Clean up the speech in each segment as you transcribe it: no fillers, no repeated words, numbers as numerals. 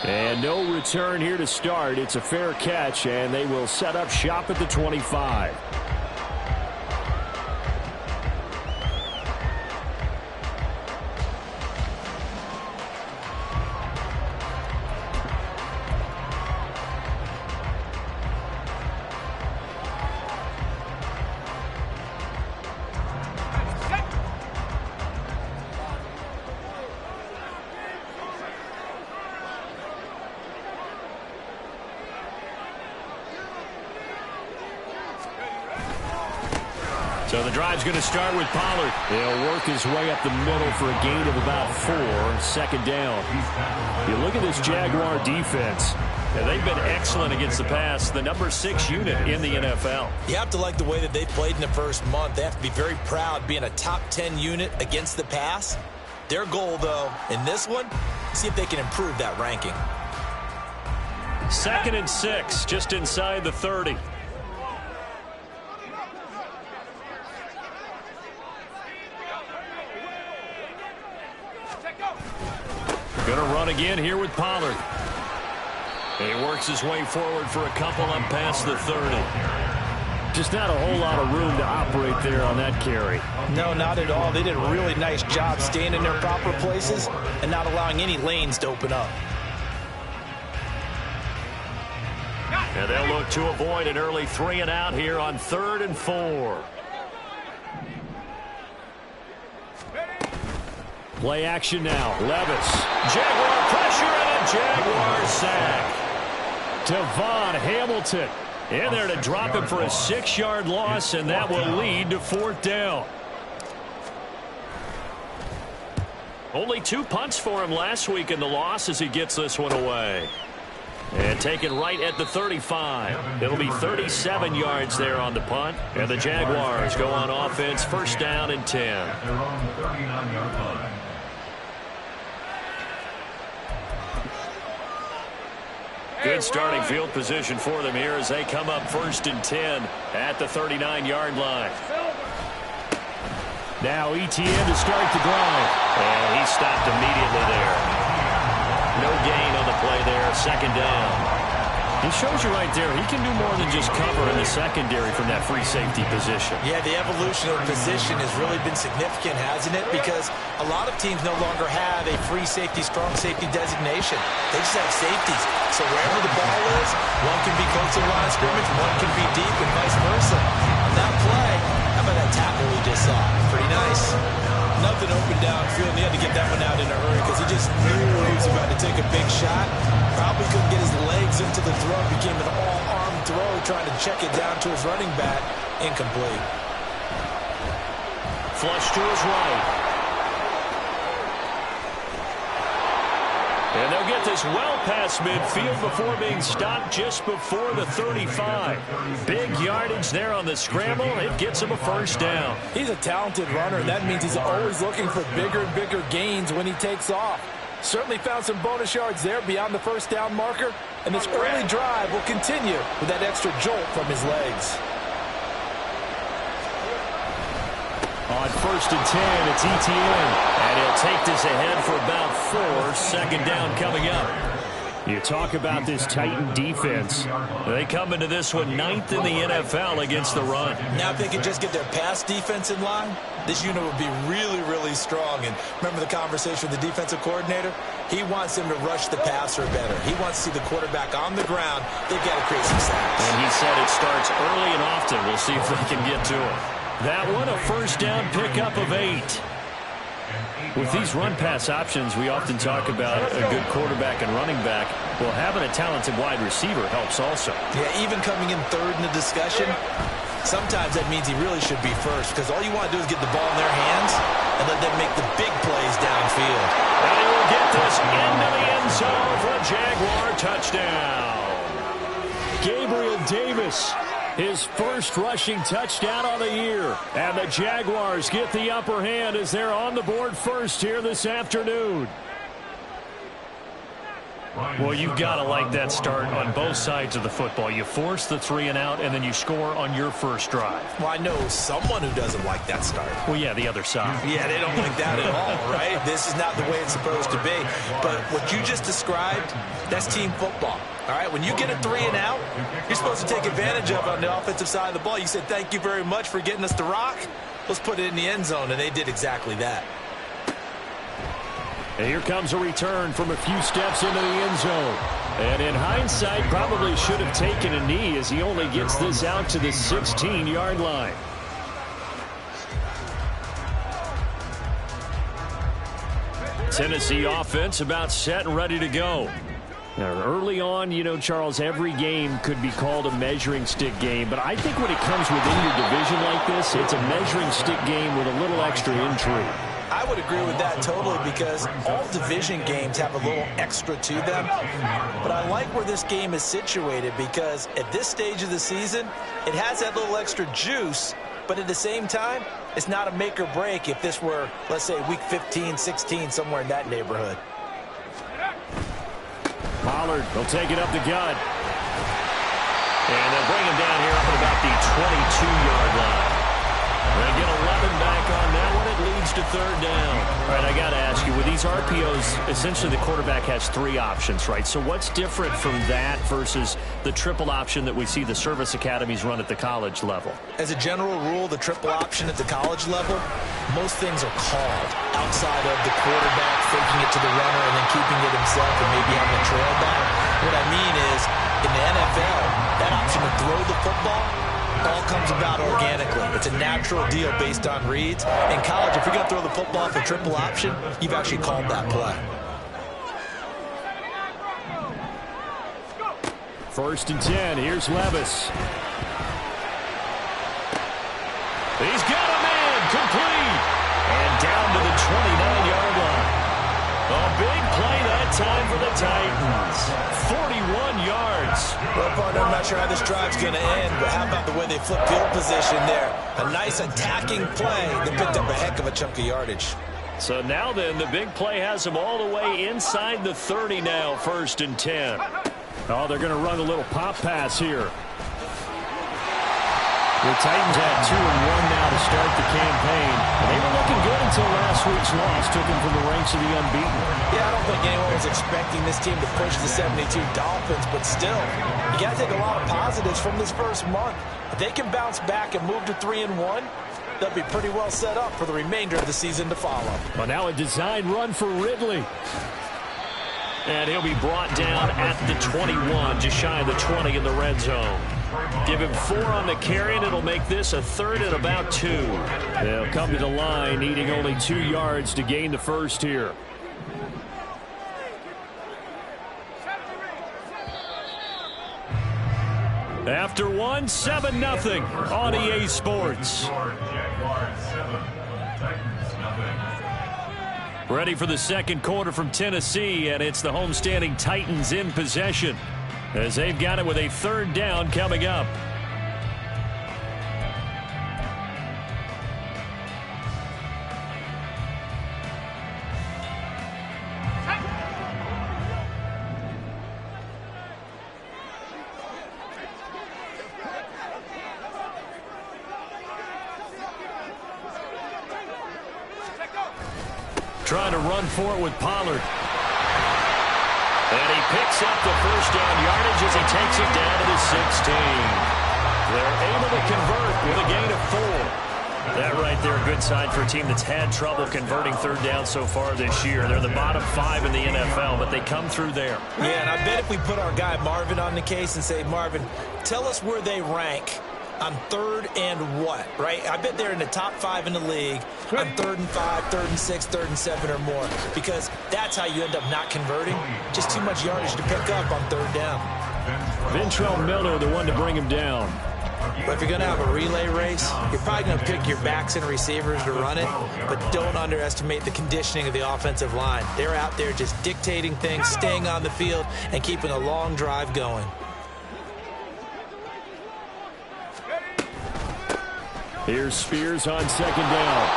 And no return here to start. It's a fair catch, and they will set up shop at the 25. So the drive's going to start with Pollard. He'll work his way up the middle for a gain of about 4. Second down. You look at this Jaguar defense. Yeah, they've been excellent against the pass. The number 6 unit in the NFL. You have to like the way that they played in the first month. They have to be very proud being a top 10 unit against the pass. Their goal, though, in this one, see if they can improve that ranking. 2nd and 6, just inside the 30. Going to run again here with Pollard. He works his way forward for a couple up past the 30. Just not a whole lot of room to operate there on that carry. No, not at all. They did a really nice job staying in their proper places and not allowing any lanes to open up. And they'll look to avoid an early 3 and out here on 3rd and 4. Play action now. Levis. Jaguar pressure and a Jaguar sack. Devon Hamilton in there to drop him for a 6-yard loss, and that will lead to 4th down. Only 2 punts for him last week in the loss as he gets this one away. And taken right at the 35. It'll be 37 yards there on the punt. And the Jaguars go on offense, 1st down and 10. Good starting field position for them here as they come up 1st and 10 at the 39-yard line. Now ETN to start the drive. And he stopped immediately there. No gain on the play there, 2nd down. He shows you right there he can do more than just cover in the secondary from that free safety position. Yeah, the evolution of position has really been significant, hasn't it? Because a lot of teams no longer have a free safety, strong safety designation. They just have safeties. So wherever the ball is, one can be close to the line of scrimmage, one can be deep, and vice versa. On that play, how about that tackle we just saw? Pretty nice. Nothing open downfield, and he had to get that one out in a hurry because he just knew he was about to take a big shot. Probably couldn't get his legs into the throw. Became an all-arm throw, trying to check it down to his running back. Incomplete. Flush to his right. And they'll get this well past midfield before being stopped just before the 35. Big yardage there on the scramble. It gets him a 1st down. He's a talented runner, and that means he's always looking for bigger and bigger gains when he takes off. Certainly found some bonus yards there beyond the 1st down marker, and this early drive will continue with that extra jolt from his legs. On 1st and 10, it's ETN. And he'll take this ahead for about 4. 2nd down coming up. You talk about this Titan defense. They come into this one 9th in the NFL against the run. Now if they can just get their pass defense in line, this unit would be really, really strong. And remember the conversation with the defensive coordinator? He wants them to rush the passer better. He wants to see the quarterback on the ground. They've got to create some sacks. And he said it starts early and often. We'll see if they can get to it. That one a 1st down pickup of 8. With these run-pass options, we often talk about a good quarterback and running back. Well, having a talented wide receiver helps also. Yeah, even coming in 3rd in the discussion, sometimes that means he really should be 1st because all you want to do is get the ball in their hands and let them make the big plays downfield. And he will get this into the end zone for a Jaguar touchdown. Gabriel Davis, his 1st rushing touchdown on the year. And the Jaguars get the upper hand as they're on the board 1st here this afternoon. Well, you've got to like that start on both sides of the football. You force the 3 and out, and then you score on your first drive. Well, I know someone who doesn't like that start. Well, yeah, the other side. Yeah, they don't like that at all, right? This is not the way it's supposed to be. But what you just described, that's team football. All right, when you get a 3 and out, you're supposed to take advantage of it on the offensive side of the ball. You said, thank you very much for getting us the rock. Let's put it in the end zone, and they did exactly that. And here comes a return from a few steps into the end zone. And in hindsight, probably should have taken a knee as he only gets this out to the 16-yard line. Tennessee offense about set and ready to go. Now, early on, you know, Charles, every game could be called a measuring stick game. But I think when it comes within your division like this, it's a measuring stick game with a little extra intrigue. I would agree with that totally because all division games have a little extra to them. But I like where this game is situated because at this stage of the season, it has that little extra juice. But at the same time, it's not a make or break if this were, let's say, week 15, 16, somewhere in that neighborhood. Pollard will take it up the gut. And they'll bring him down here up at about the 22-yard line. They get 11 back on that one. It leads to third down. All right, I got to ask you, with these RPOs, essentially the quarterback has 3 options, right? So what's different from that versus the triple option that we see the service academies run at the college level? As a general rule, the triple option at the college level, most things are called outside of the quarterback faking it to the runner and then keeping it himself and maybe having a trail back. What I mean is, in the NFL, that option to throw the football all comes about organically. It's a natural deal based on reads. In college, if you're going to throw the football for triple option, you've actually called that play. First and 10. Here's Levis. He's got a man complete. And down to the 29-yard line. A big play that time for the Titans. 41 yards. Well, partner, I'm not sure how this drive's going to end, but how about the way they flip field position there? A nice attacking play that picked up a heck of a chunk of yardage. So now then, the big play has them all the way inside the 30 now, first and 10. Oh, they're going to run a little pop pass here. The Titans had 2-1 now to start the campaign. And they were looking good until last week's loss took them from the ranks of the unbeaten. Yeah, I don't think anyone was expecting this team to push the 72 Dolphins, but still, you got to take a lot of positives from this first month. If they can bounce back and move to 3-1, they'll be pretty well set up for the remainder of the season to follow. Well, now a design run for Ridley. And he'll be brought down at the 21, just shy of the 20 in the red zone. Give him 4 on the carry, and it'll make this a third and about 2. They'll come to the line, needing only 2 yards to gain the first here. After 1, 7-0 on EA Sports. Ready for the second quarter from Tennessee, and it's the homestanding Titans in possession as they've got it with a third down coming up. Trying to run for it with Pollard. And he picks up the first down yardage as he takes it down to the 16. They're able to convert with a gain of 4. That right there, a good sign for a team that's had trouble converting third down so far this year. They're the bottom 5 in the NFL, but they come through there. Yeah, and I bet if we put our guy Marvin on the case and say, Marvin, tell us where they rank on third and what, right? I bet they're in the top 5 in the league on 3rd and 5, 3rd and 6, 3rd and 7 or more, because that's how you end up not converting. Just too much yardage to pick up on third down. Ventrell Miller, the one to bring him down. But if you're going to have a relay race, you're probably going to pick your backs and receivers to run it, but don't underestimate the conditioning of the offensive line. They're out there just dictating things, staying on the field, and keeping a long drive going. Here's Spears on second down.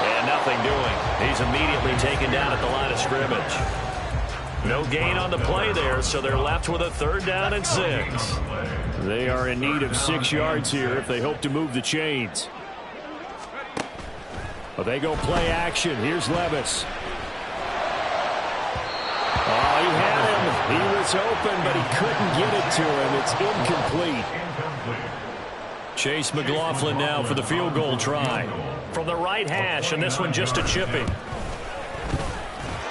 And nothing doing. He's immediately taken down at the line of scrimmage. No gain on the play there, so they're left with a 3rd down and 6. They are in need of 6 yards here if they hope to move the chains. Well, they go play action. Here's Levis. Oh, he had him. He was open, but he couldn't get it to him. It's incomplete. Chase McLaughlin now for the field goal try. From the right hash, and this one just a chipping.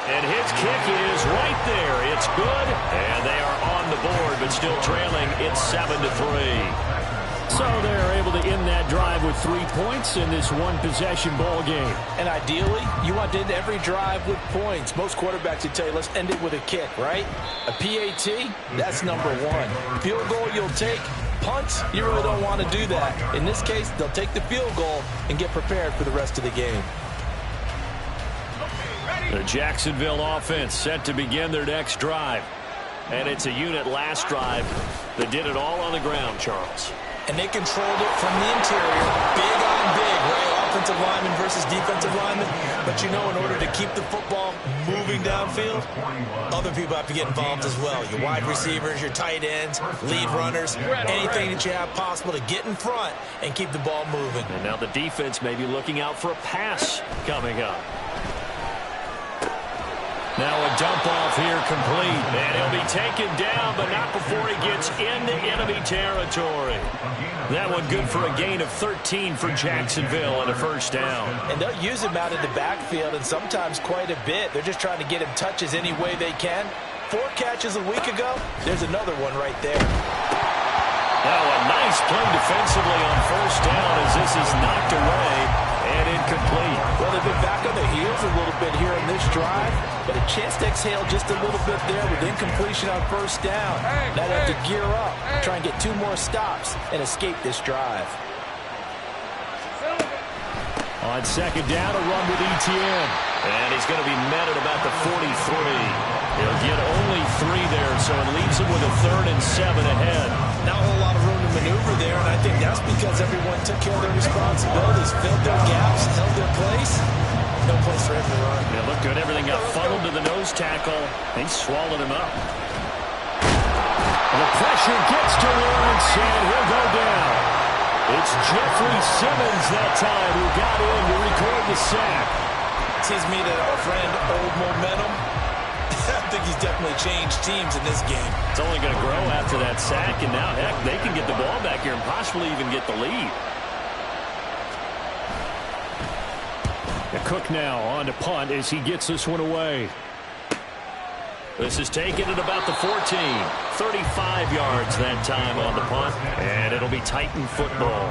And his kick is right there. It's good, and they are on the board, but still trailing. It's 7-3. So they're able to end that drive with 3 points in this one-possession ball game. And ideally, you want to end every drive with points. Most quarterbacks would tell you, let's end it with a kick, right? A PAT, that's number 1. Field goal you'll take. Punts, you really don't want to do that. In this case, they'll take the field goal and get prepared for the rest of the game. The Jacksonville offense set to begin their next drive. And it's a unit last drive that did it all on the ground, Charles. And they controlled it from the interior, big on big, right? Offensive lineman versus defensive lineman. But, you know, in order to keep the football moving downfield, other people have to get involved as well. Your wide receivers, your tight ends, lead runners, anything that you have possible to get in front and keep the ball moving. And now the defense may be looking out for a pass coming up. Now a dump off here complete. And he'll be taken down, but not before he gets into enemy territory. That one good for a gain of 13 for Jacksonville and a 1st down. And they'll use him out in the backfield, and sometimes quite a bit. They're just trying to get him touches any way they can. 4 catches a week ago. There's another one right there. Now a nice play defensively on 1st down as this is knocked away and incomplete. Well, they've been back on their heels a little bit here in this drive, but a chance to exhale just a little bit there with incompletion on 1st down. Now they have to gear up, try and get 2 more stops and escape this drive. On 2nd down, a run with ETN. And he's going to be met at about the 43. He'll get only 3 there, so it leaves him with a 3rd and 7 ahead. Not a whole lot of room to maneuver there, and I think that's because everyone took care of their responsibilities, filled their gaps, held their place. No place for him to run. Yeah, looked good. Everything got funneled to the nose tackle. He swallowed him up. The pressure gets to Lawrence, and he'll go down. It's Jeffrey Simmons that time who got in to record the sack. Seems me that our friend Old Momentum, I think he's definitely changed teams in this game. It's only going to grow after that sack, and now, heck, they can get the ball back here and possibly even get the lead. The Cook now on to punt as he gets this one away. This is taken at about the 14. 35 yards that time on the punt, and it'll be Titan football.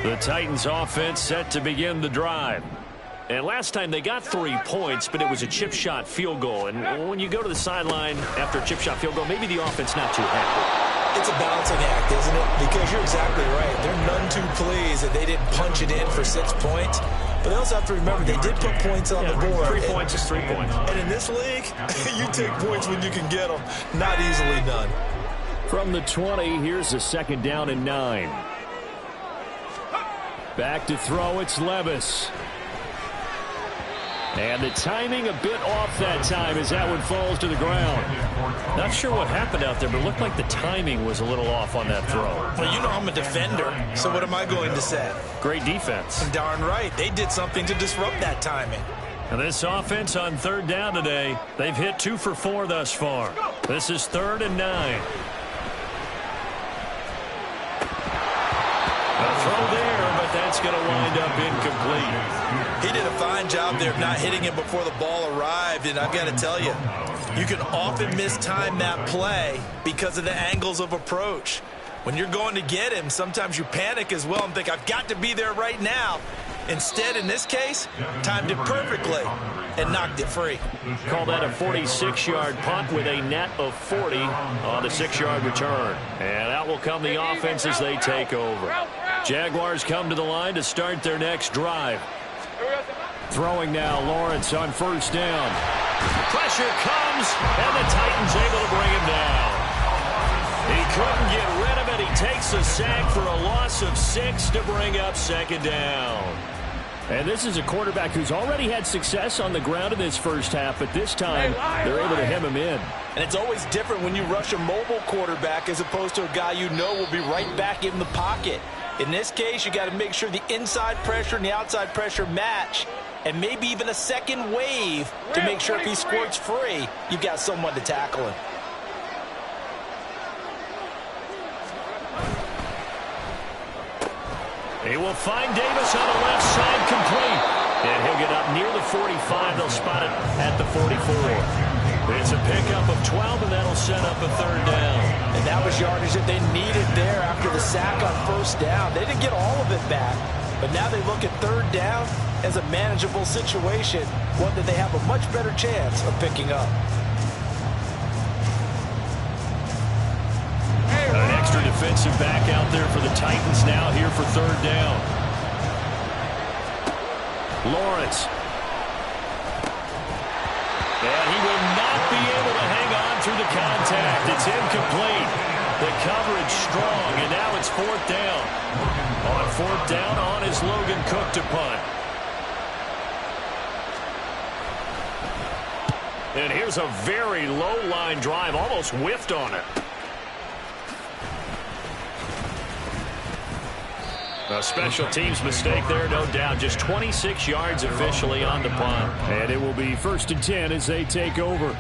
The Titans offense set to begin the drive. And last time they got 3 points, but it was a chip shot field goal. And when you go to the sideline after a chip shot field goal, maybe the offense not too happy. It's a balancing act, isn't it? Because you're exactly right. They're none too pleased that they didn't punch it in for 6 points. But they also have to remember they did put points on the board. 3 points is 3 points. And in this league, you take points when you can get them. Not easily done. From the 20, here's a 2nd down and 9. Back to throw, it's Levis. And the timing a bit off that time as that one falls to the ground. Not sure what happened out there, but it looked like the timing was a little off on that throw. Well, you know I'm a defender, so what am I going to say? Great defense. And darn right, they did something to disrupt that timing. And this offense on 3rd down today, they've hit 2 for 4 thus far. This is 3rd and 9. A throw there, but that's going to wind up incomplete. He did a fine job there of not hitting him before the ball arrived, and I've got to tell you, you can often mistime that play because of the angles of approach. When you're going to get him, sometimes you panic as well and think, I've got to be there right now. Instead, in this case, timed it perfectly and knocked it free. Call that a 46-yard punt with a net of 40 on the 6-yard return. And out will come the offense as they take over. Jaguars come to the line to start their next drive. Throwing now, Lawrence on 1st down. Pressure comes, and the Titans able to bring him down. He couldn't get rid of it. He takes a sack for a loss of 6 to bring up second down. And this is a quarterback who's already had success on the ground in this first half, but this time they're able to hem him in. And it's always different when you rush a mobile quarterback as opposed to a guy you know will be right back in the pocket. In this case, you got to make sure the inside pressure and the outside pressure match, and maybe even a second wave to make sure if he squirts free, you've got someone to tackle him. He will find Davis on the left side, complete. And he'll get up near the 45. They'll spot it at the 44. It's a pickup of 12, and that'll set up a third down. And that was yardage that they needed there after the sack on first down. They didn't get all of it back, but now they look at third down as a manageable situation, one that they have a much better chance of picking up. An extra defensive back out there for the Titans now here for third down. Lawrence. And he will not be able to hang on through the contact. It's incomplete. The coverage strong, and now it's fourth down. On fourth down, on is Logan Cook to punt. And here's a very low-line drive, almost whiffed on it. A special teams mistake there, no doubt. Just 26 yards officially on the punt. And it will be 1st and 10 as they take over.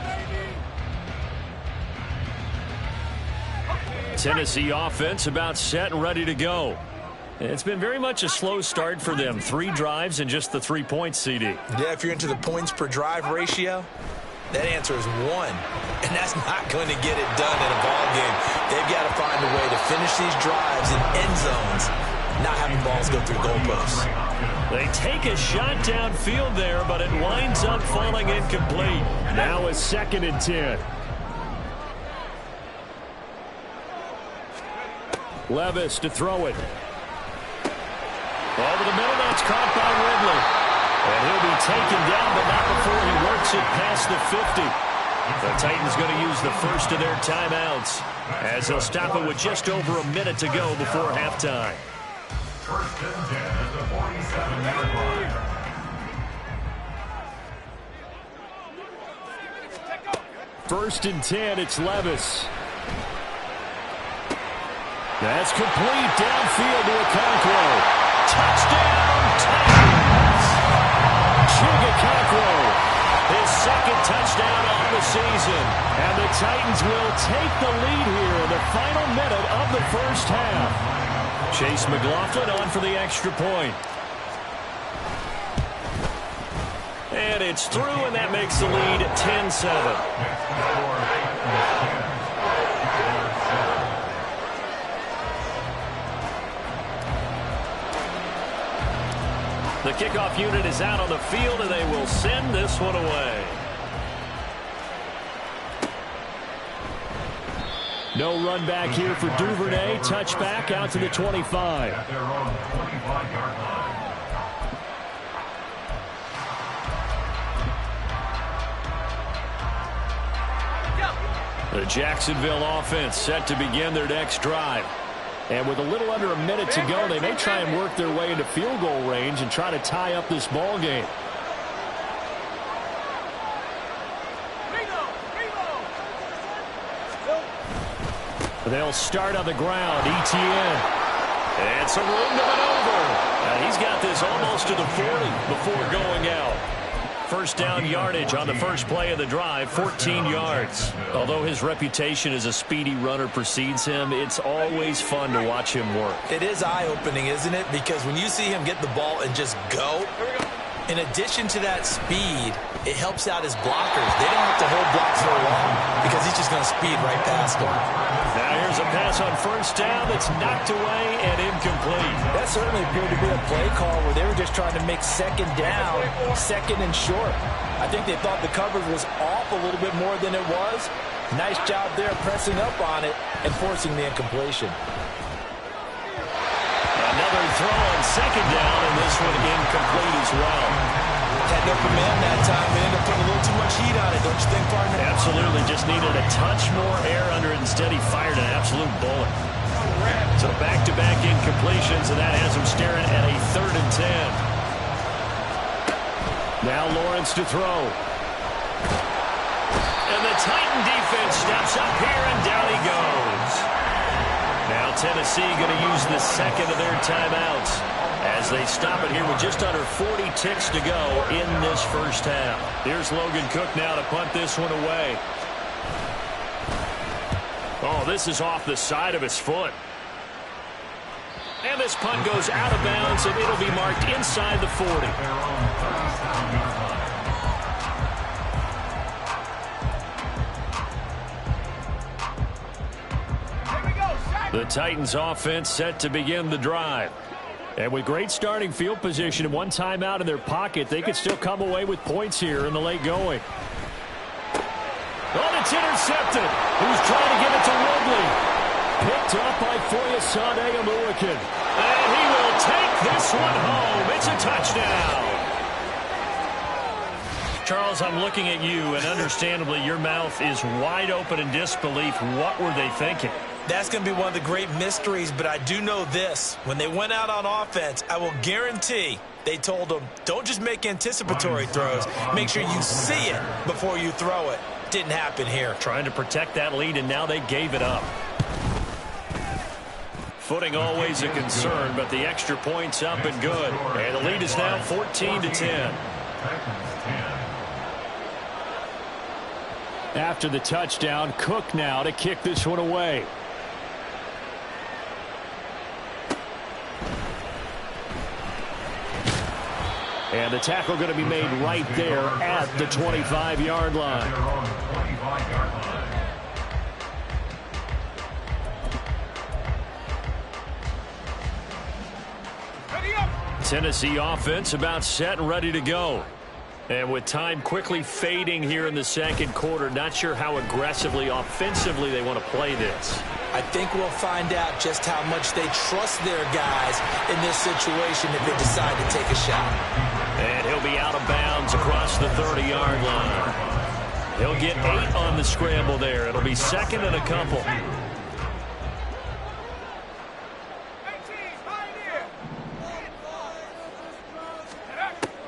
Tennessee offense about set and ready to go. It's been very much a slow start for them. 3 drives and just the 3 points, CD. Yeah, if you're into the points per drive ratio, that answer is 1. And that's not going to get it done in a ball game. They've got to find a way to finish these drives in end zones, not having balls go through goalposts. They take a shot downfield there, but it winds up falling incomplete. Now a 2nd and 10. Levis to throw it. Over the middle, that's caught by Ridley. And he'll be taken down, but not before he works it past the 50. The Titans going to use the first of their timeouts as they'll stop it with just over a minute to go before halftime. 1st and 10 at the 47-yard line. First and 10, it's Levis. That's complete downfield to Okonkwo. Touchdown, Titans! Okonkwo. His 2nd touchdown on the season. And the Titans will take the lead here in the final minute of the first half. Chase McLaughlin on for the extra point. And it's through, and that makes the lead 10-7. The kickoff unit is out on the field, and they will send this one away. No run back here for Duvernay. Touchback out to the 25. At their own 25-yard line. The Jacksonville offense set to begin their next drive. And with a little under a minute to go, they may try and work their way into field goal range and try to tie up this ball game. They'll start on the ground. ETN. And some room to maneuver. He's got this almost to the 40 before going out. First down yardage on the first play of the drive, 14 yards. Although his reputation as a speedy runner precedes him, it's always fun to watch him work. It is eye-opening, isn't it? Because when you see him get the ball and just go, in addition to that speed, it helps out his blockers. They don't have to hold blocks so long because he's just going to speed right past them. Now here's a pass on first down that's knocked away and incomplete. That certainly appeared to be a play call where they were just trying to make second down, second and short. I think they thought the coverage was off a little bit more than it was. Nice job there pressing up on it and forcing the incompletion. Another throw on second down, and this one incomplete as well. Had no command that time. They ended up putting a little too much heat on it, don't you think, partner? Absolutely. Just needed a touch more air under it. Instead, he fired an absolute bullet. So back-to-back incompletions, and that has him staring at a 3rd and 10. Now Lawrence to throw. And the Titan defense steps up here, and down he goes. Now Tennessee going to use the second of their timeouts as they stop it here with just under 40 ticks to go in this first half. Here's Logan Cook now to punt this one away. Oh, this is off the side of his foot. And this punt goes out of bounds, and it'll be marked inside the 40. The Titans offense set to begin the drive. And with great starting field position and one timeout in their pocket, they could still come away with points here in the late going. Oh, it's intercepted. Who's trying to give it to Woodley? Picked up by Foyesade Amuakin. And he will take this one home. It's a touchdown. Charles, I'm looking at you, and understandably your mouth is wide open in disbelief. What were they thinking? That's going to be one of the great mysteries, but I do know this. When they went out on offense, I will guarantee they told them, don't just make anticipatory throws. Make sure you see it before you throw it. Didn't happen here. Trying to protect that lead, and now they gave it up. Footing always a concern, but the extra point's up and good. And the lead is now 14-10. After the touchdown, Cook now to kick this one away. And the tackle going to be made right there at the 25-yard line. Tennessee offense about set and ready to go. And with time quickly fading here in the second quarter, not sure how aggressively, offensively they want to play this. I think we'll find out just how much they trust their guys in this situation if they decide to take a shot. And he'll be out of bounds across the 30-yard line. He'll get 8 on the scramble there. It'll be second and a couple.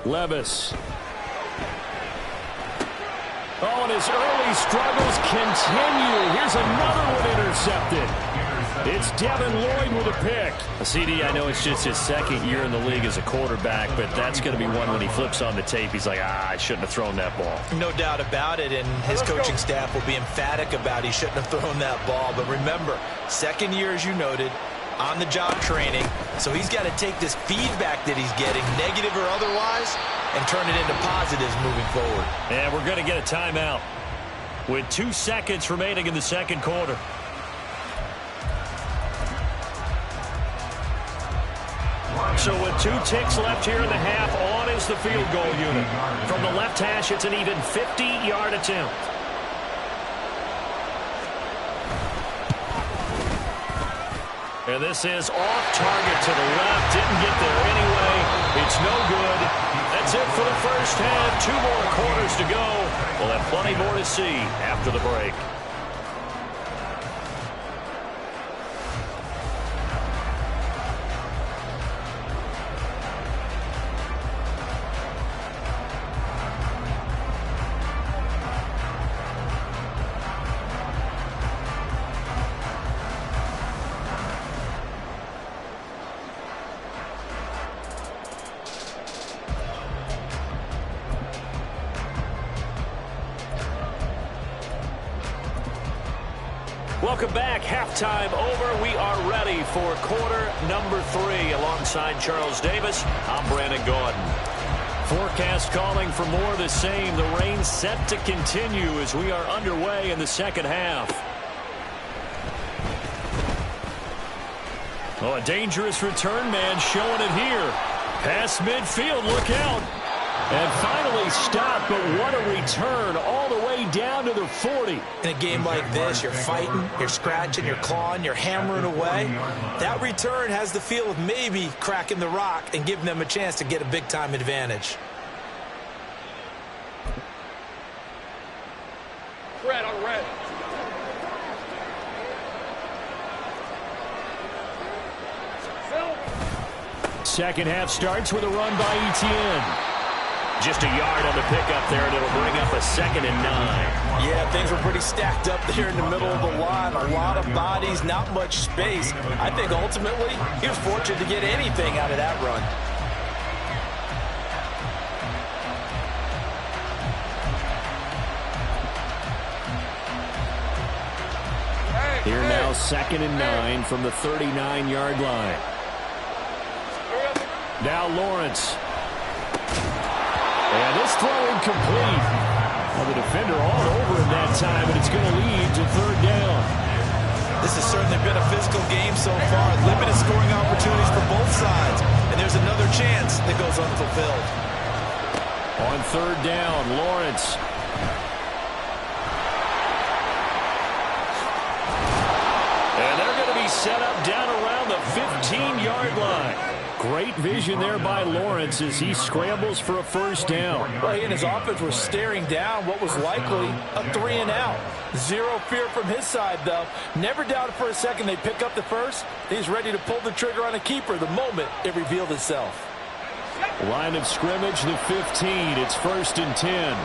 Levis. Oh, and his early struggles continue. Here's another one intercepted. It's Devin Lloyd with a pick. CD, I know it's just his second year in the league as a quarterback, but that's going to be one when he flips on the tape. He's like, I shouldn't have thrown that ball. No doubt about it, and his coaching staff will be emphatic about he shouldn't have thrown that ball. But remember, second year, as you noted, on-the-job training. So he's got to take this feedback that he's getting, negative or otherwise, and turn it into positives moving forward. And we're going to get a timeout with 2 seconds remaining in the second quarter. So with 2 ticks left here in the half, on is the field goal unit. From the left hash, it's an even 50-yard attempt. And this is off target to the left. Didn't get there anyway. It's no good. That's it for the first half. 2 more quarters to go. We'll have plenty more to see after the break. Welcome back. Halftime over. We are ready for quarter number 3. Alongside Charles Davis, I'm Brandon Gordon. Forecast calling for more of the same. The rain set to continue as we are underway in the second half. Oh, a dangerous return man showing it here. Past midfield, look out. And finally stopped, but what a return all the way down to the 40. In a game like this, you're fighting, you're scratching, you're clawing, you're hammering away. That return has the feel of maybe cracking the rock and giving them a chance to get a big-time advantage. Red on red. second half starts with a run by Etienne. Just a yard on the pickup there, and it'll bring up a 2nd and 9. Yeah, things were pretty stacked up there in the middle of the line. A lot of bodies, not much space. I think ultimately he was fortunate to get anything out of that run. Here now, 2nd and 9 from the 39-yard line. Now Lawrence. And this throw incomplete. Well, the defender all over him that time, and it's going to lead to 3rd down. This has certainly been a physical game so far. Limited scoring opportunities for both sides. And there's another chance that goes unfulfilled. On 3rd down, Lawrence. And they're going to be set up down around the 15-yard line. Great vision there by Lawrence as he scrambles for a 1st down. Well, he and his offense were staring down what was likely a 3-and-out. Zero fear from his side, though. Never doubted for a second they pick up the first. He's ready to pull the trigger on a keeper the moment it revealed itself. Line of scrimmage, the 15. It's 1st and 10.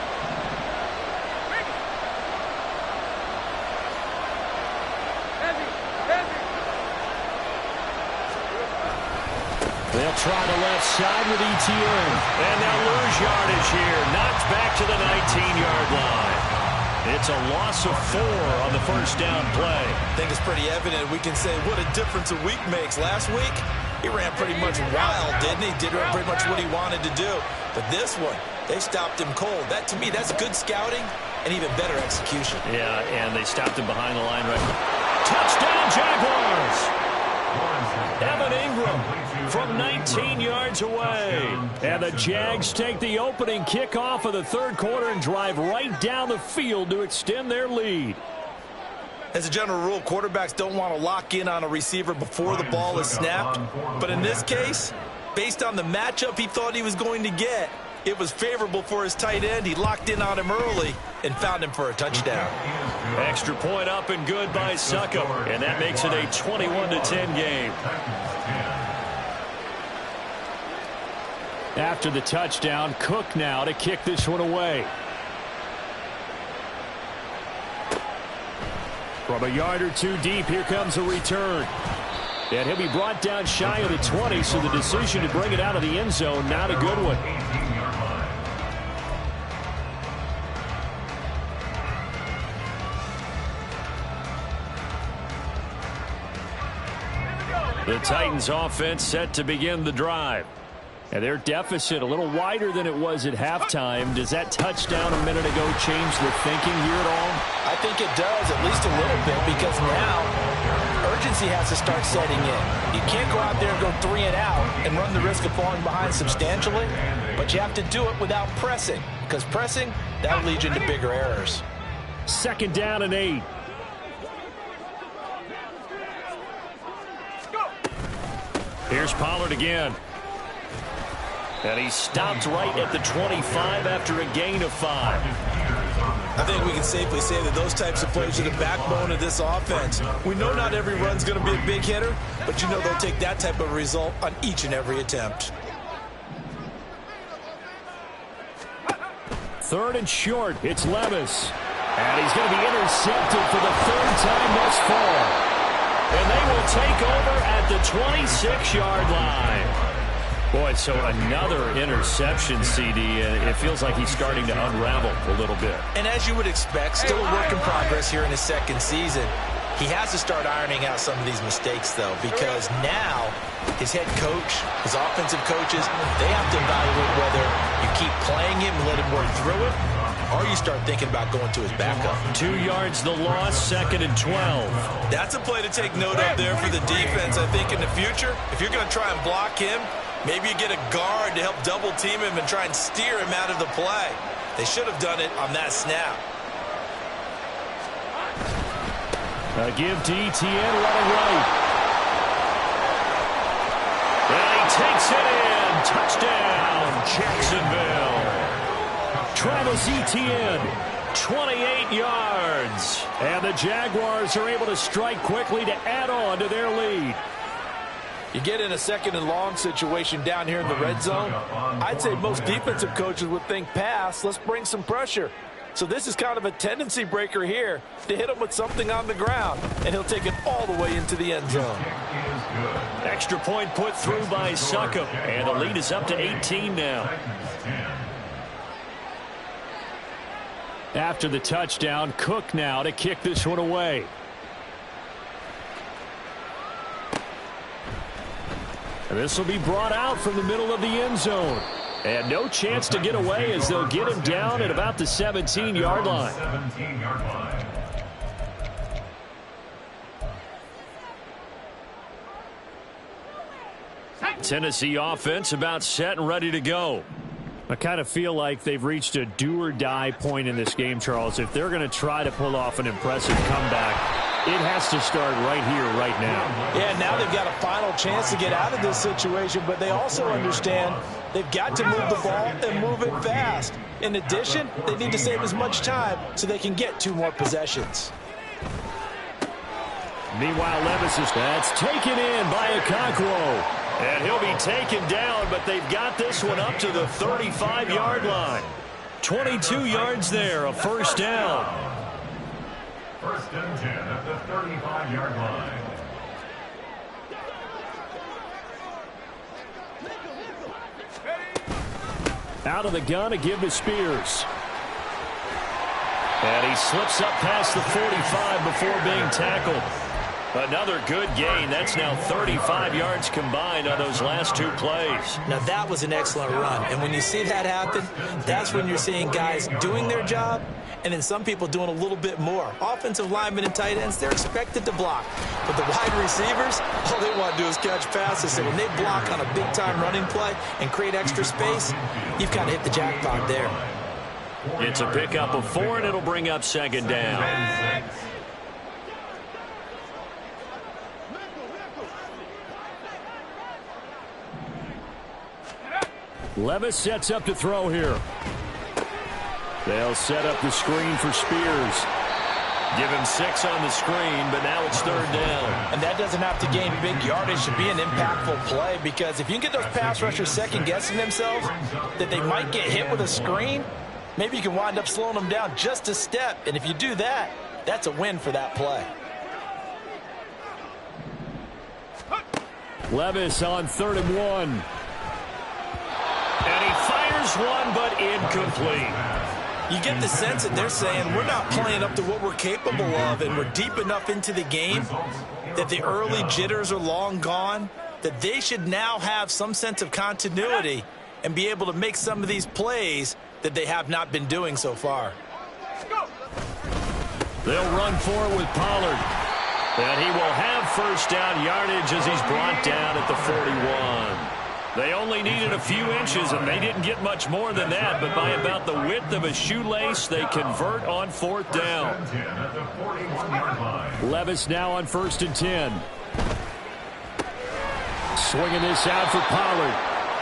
They'll try the left side with Etienne. And they'll lose yardage here. Knocked back to the 19-yard line. It's a loss of 4 on the 1st down play. I think it's pretty evident. We can say what a difference a week makes. Last week, he ran pretty much wild, didn't he? Did pretty much what he wanted to do. But this one, they stopped him cold. That, to me, that's good scouting and even better execution. Yeah, and they stopped him behind the line right. Touchdown, Jaguars! Evan Ingram from 19 yards away. And the Jags take the opening kickoff of the 3rd quarter and drive right down the field to extend their lead. As a general rule, quarterbacks don't want to lock in on a receiver before the ball is snapped. But in this case, based on the matchup he thought he was going to get, it was favorable for his tight end. He locked in on him early and found him for a touchdown. Extra point up and good by Succop. And that makes it a 21-10 game. After the touchdown, Cook now to kick this one away. From a yard or 2 deep, here comes a return. And he'll be brought down shy of the 20, so the decision to bring it out of the end zone, not a good one. The Titans offense set to begin the drive. And their deficit a little wider than it was at halftime. Does that touchdown a minute ago change the thinking here at all? I think it does, at least a little bit, because now urgency has to start setting in. You can't go out there and go 3-and-out and run the risk of falling behind substantially, but you have to do it without pressing, because pressing, that'll lead you into bigger errors. 2nd down and 8. Here's Pollard again. And he stopped right at the 25 after a gain of 5. I think we can safely say that those types of plays are the backbone of this offense. We know not every run's going to be a big hitter, but you know they'll take that type of result on each and every attempt. 3rd and short. It's Levis. And he's going to be intercepted for the 3rd time thus far. And they will take over at the 26-yard line. Boy, so another interception, CD. It feels like he's starting to unravel a little bit. And as you would expect, still a work in progress here in his 2nd season. He has to start ironing out some of these mistakes, though, because now his head coach, his offensive coaches, they have to evaluate whether you keep playing him and let him work through it, or you start thinking about going to his backup. 2 yards the loss, 2nd and 12. That's a play to take note of there for the defense. I think in the future, if you're going to try and block him, maybe you get a guard to help double-team him and try and steer him out of the play. They should have done it on that snap. A give to Etienne, running right. And he takes it in. Touchdown, Jacksonville. Travis Etienne, 28 yards. And the Jaguars are able to strike quickly to add on to their lead. You get in a second and long situation down here in the red zone, I'd say most defensive coaches would think pass, let's bring some pressure. So this is kind of a tendency breaker here to hit him with something on the ground, and he'll take it all the way into the end zone. Extra point put through by Succop, and the lead is up to 18 now. After the touchdown, Cook now to kick this one away. And this will be brought out from the middle of the end zone. And no chance to get away as they'll get him down at about the 17-yard line. Tennessee offense about set and ready to go. I kind of feel like they've reached a do-or-die point in this game, Charles. If they're going to try to pull off an impressive comeback, it has to start right here, right now. Yeah, now they've got a final chance to get out of this situation, but they also understand they've got to move the ball and move it fast. In addition, they need to save as much time so they can get 2 more possessions. Meanwhile, Levis is that's taken in by Okonkwo. And he'll be taken down, but they've got this one up to the 35-yard line. 22 yards there, a first down. First and 10 at the 35-yard line. Out of the gun to give to Spears. And he slips up past the 45 before being tackled. Another good gain. That's now 35 yards combined on those last 2 plays. Now, that was an excellent run. And when you see that happen, that's when you're seeing guys doing their job and then some people doing a little bit more. Offensive linemen and tight ends, they're expected to block. But the wide receivers, all they want to do is catch passes. So when they block on a big-time running play and create extra space, you've kind of hit the jackpot there. It's a pickup of 4, and it'll bring up second down. Levis sets up to throw here. They'll set up the screen for Spears. Give him 6 on the screen, but now it's third down. And that doesn't have to gain big yardage to be an impactful play, because if you can get those pass rushers second-guessing themselves that they might get hit with a screen, maybe you can wind up slowing them down just a step. And if you do that, that's a win for that play. Levis on 3rd and 1. And he fires one, but incomplete. You get the sense that they're saying we're not playing up to what we're capable of, and we're deep enough into the game that the early jitters are long gone, that they should now have some sense of continuity and be able to make some of these plays that they have not been doing so far. They'll run for it with Pollard. And he will have first down yardage as he's brought down at the 41. They only needed a few inches, and they didn't get much more than that, but by about the width of a shoelace, they convert on 4th down. Levis now on 1st and 10. Swinging this out for Pollard.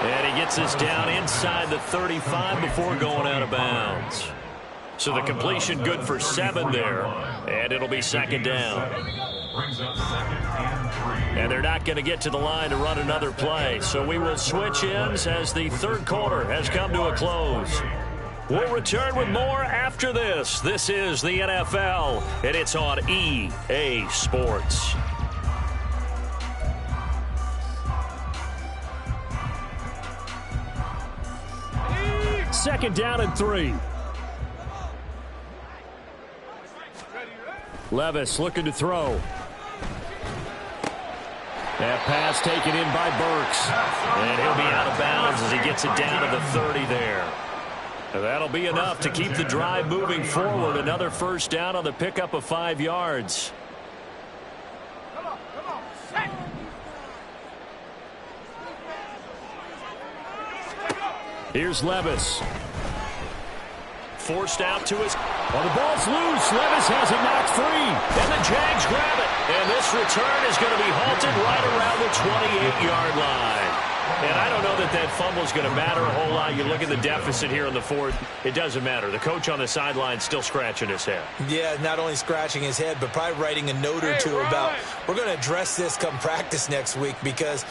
And he gets us down inside the 35 before going out of bounds. So the completion good for 7 there, and it'll be second down. And they're not going to get to the line to run another play, so we will switch ends as the 3rd quarter has come to a close. We'll return with more after this. This is the NFL, and it's on EA Sports. Second down and 3. Levis looking to throw. That pass taken in by Burks. And he'll be out of bounds as he gets it down to the 30 there. And that'll be enough to keep the drive moving forward. Another first down on the pickup of 5 yards. Here's Levis. Forced out to his... Well, the ball's loose. Levis has it knocked free. And the Jags grab it. And this return is going to be halted right around the 28-yard line. And I don't know that that fumble is going to matter a whole lot. You look at the deficit here in the fourth, it doesn't matter. The coach on the sideline is still scratching his head. Yeah, not only scratching his head, but probably writing a note or two about, we're going to address this come practice next week, because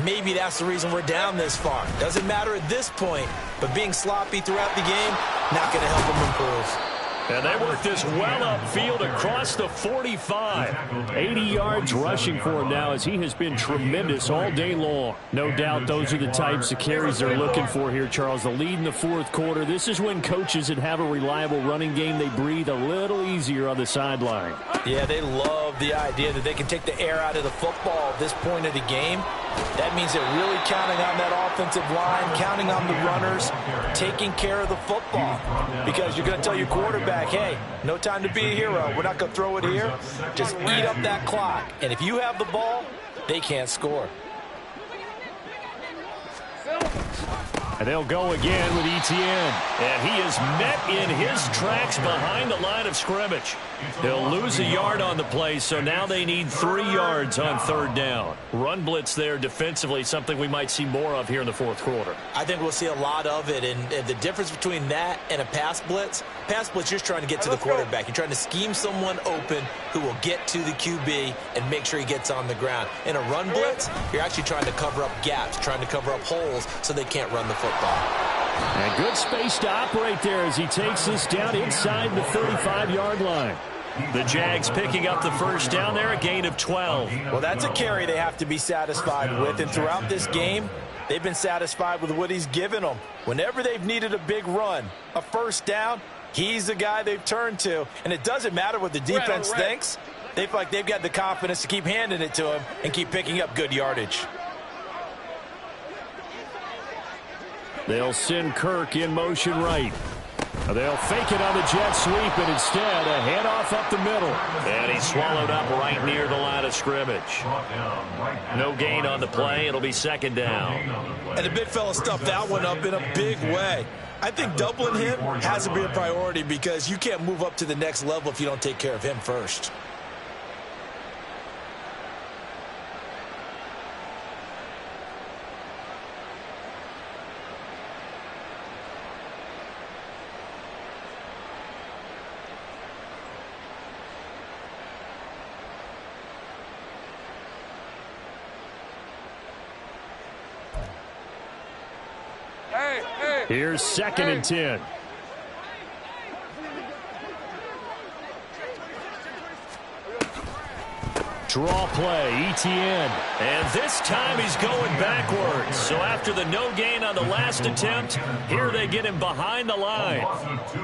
maybe that's the reason we're down this far. Doesn't matter at this point, but being sloppy throughout the game, not going to help him improve. And they work this well upfield across the 45. 80 yards rushing for him now, as he has been tremendous all day long. No doubt those are the types of carries they're looking for here, Charles. The lead in the fourth quarter. This is when coaches that have a reliable running game, they breathe a little easier on the sideline. Yeah, they love the idea that they can take the air out of the football at this point of the game. That means they're really counting on that offensive line, counting on the runners, taking care of the football. Because you're going to tell your quarterback, hey, no time to be a hero. We're not going to throw it here. Just eat up that clock. And if you have the ball, they can't score. And they'll go again with Etienne. And he is met in his tracks behind the line of scrimmage. He'll lose a yard on the play, so now they need 3 yards on third down. Run blitz there defensively, something we might see more of here in the fourth quarter. I think we'll see a lot of it, and the difference between that and a pass blitz, you're just trying to get to the quarterback. You're trying to scheme someone open who will get to the QB and make sure he gets on the ground. In a run blitz, you're actually trying to cover up gaps, trying to cover up holes so they can't run the football. And good space to operate there as he takes this down inside the 35-yard line. The Jags picking up the first down there, a gain of 12. Well, that's a carry they have to be satisfied with, and throughout this game, they've been satisfied with what he's given them. Whenever they've needed a big run, a first down, he's the guy they've turned to, and it doesn't matter what the defense thinks. They feel like they've got the confidence to keep handing it to him and keep picking up good yardage. They'll send Kirk in motion right. They'll fake it on the jet sweep, and instead a handoff up the middle. And he's swallowed up right near the line of scrimmage. No gain on the play. It'll be second down. And the big fella stuffed that one up in a big way. I think doubling him has to be a priority, because you can't move up to the next level if you don't take care of him first. Here's second and 10. Draw play, Etienne. And this time he's going backwards. So after the no gain on the last attempt, here they get him behind the line.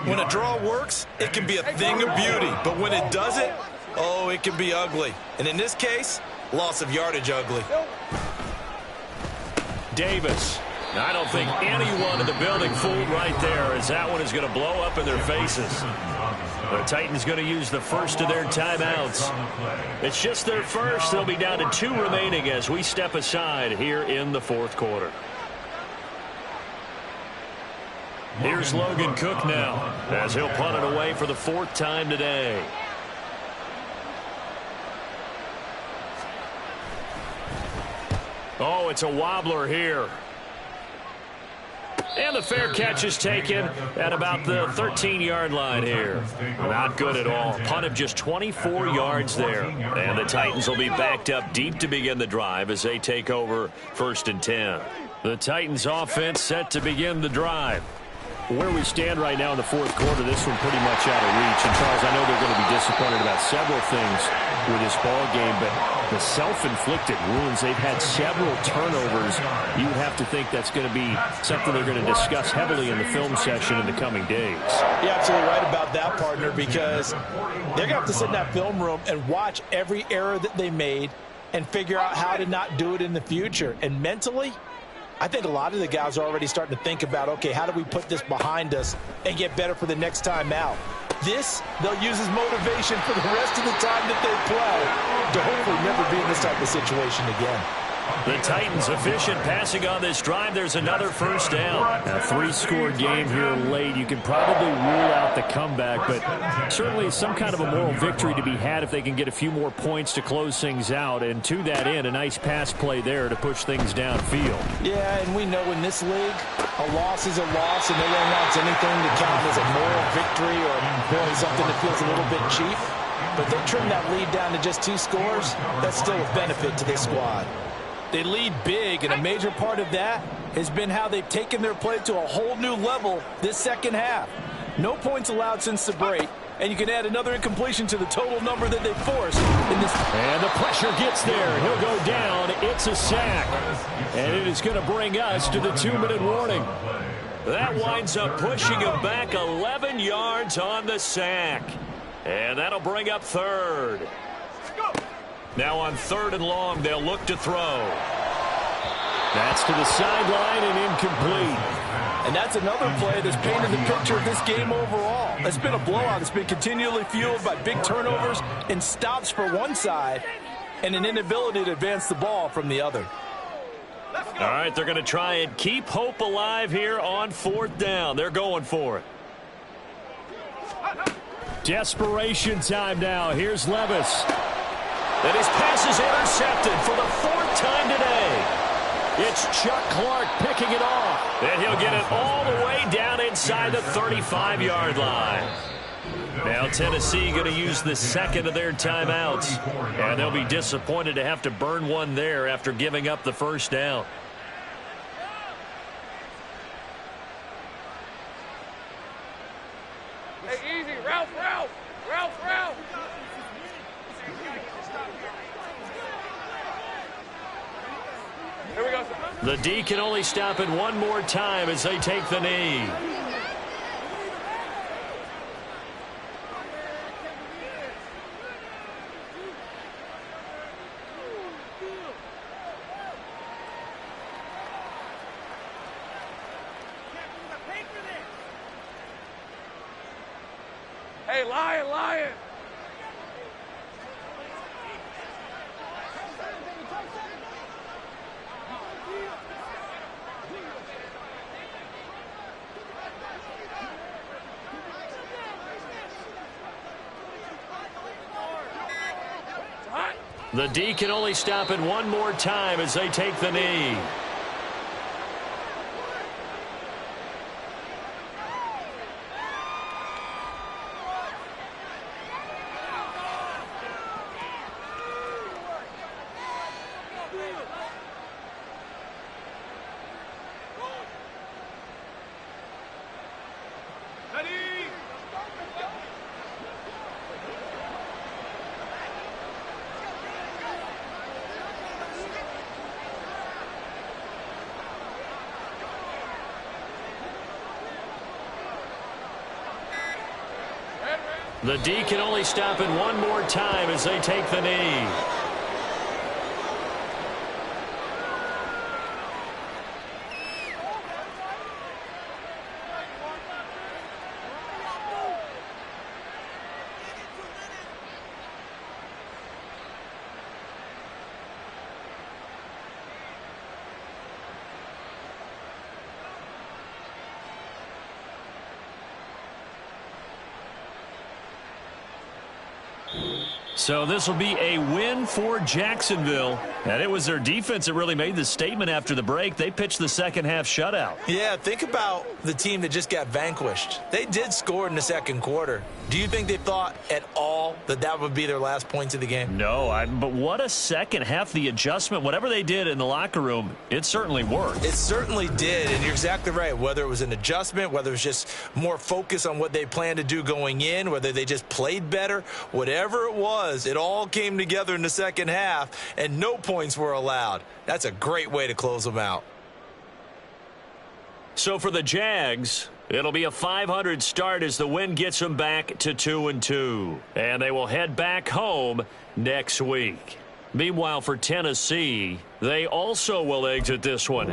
When a draw works, it can be a thing of beauty. But when it doesn't, oh, it can be ugly. And in this case, loss of yardage ugly. Davis. I don't think anyone in the building fooled right there, as that one is going to blow up in their faces. The Titans going to use the first of their timeouts. It's just their first. They'll be down to 2 remaining as we step aside here in the fourth quarter. Here's Logan Cook now, as he'll punt it away for the 4th time today. Oh, it's a wobbler here. And the fair catch is taken at about the 13-yard line here. Not good at all. Punt of just 24 yards there. And the Titans will be backed up deep to begin the drive as they take over 1st and 10. The Titans offense set to begin the drive. Where we stand right now in the fourth quarter, this one pretty much out of reach. And, Charles, I know they're going to be disappointed about several things with this ball game, but the self-inflicted wounds, they've had several turnovers. You would have to think that's going to be something they're going to discuss heavily in the film session in the coming days. You're absolutely right about that, partner, because they're going to have to sit in that film room and watch every error that they made and figure out how to not do it in the future. And mentally, I think a lot of the guys are already starting to think about, okay, how do we put this behind us and get better for the next time out? This, they'll use as motivation for the rest of the time that they play to hopefully never be in this type of situation again. The Titans efficient passing on this drive. There's another first down. A three-score game here late. You can probably rule out the comeback, but certainly some kind of a moral victory to be had if they can get a few more points to close things out. And to that end, a nice pass play there to push things downfield. Yeah, and we know in this league, a loss is a loss, and no one wants anything to count as a moral victory or really something that feels a little bit cheap. But they trim that lead down to just 2 scores. That's still a benefit to this squad. They lead big, and a major part of that has been how they've taken their play to a whole new level this second half. No points allowed since the break, and you can add another incompletion to the total number that they forced in this. And the pressure gets there. He'll go down. It's a sack. And it is going to bring us to the 2-minute warning. That winds up pushing him back 11 yards on the sack. And that'll bring up third. Now on 3rd and long, they'll look to throw. That's to the sideline and incomplete. And that's another play that's painted the picture of this game overall. It's been a blowout. It's been continually fueled by big turnovers and stops for one side and an inability to advance the ball from the other. All right, they're going to try and keep hope alive here on 4th down. They're going for it. Desperation time now. Here's Levis. And his pass is intercepted for the 4th time today. It's Chuck Clark picking it off. And he'll get it all the way down inside the 35-yard line. Now Tennessee going to use the second of their timeouts. And they'll be disappointed to have to burn one there after giving up the first down. Hey, easy. Ralph. Here we go. The D can only stop it one more time as they take the knee. Hey, Lion. The D can only stop it one more time as they take the knee. The D can only stop it one more time as they take the knee. So this will be a win for Jacksonville. And it was their defense that really made the statement after the break. They pitched the second half shutout. Yeah, think about the team that just got vanquished. They did score in the second quarter. Do you think they thought at all that that would be their last points of the game? No, but what a second half. The adjustment, whatever they did in the locker room, it certainly worked. It certainly did, and you're exactly right. Whether it was an adjustment, whether it was just more focus on what they planned to do going in, whether they just played better, whatever it was, it all came together in the second half, and no points were allowed. That's a great way to close them out. So for the Jags, it'll be a .500 start as the win gets them back to 2-2. And they will head back home next week. Meanwhile, for Tennessee, they also will exit this one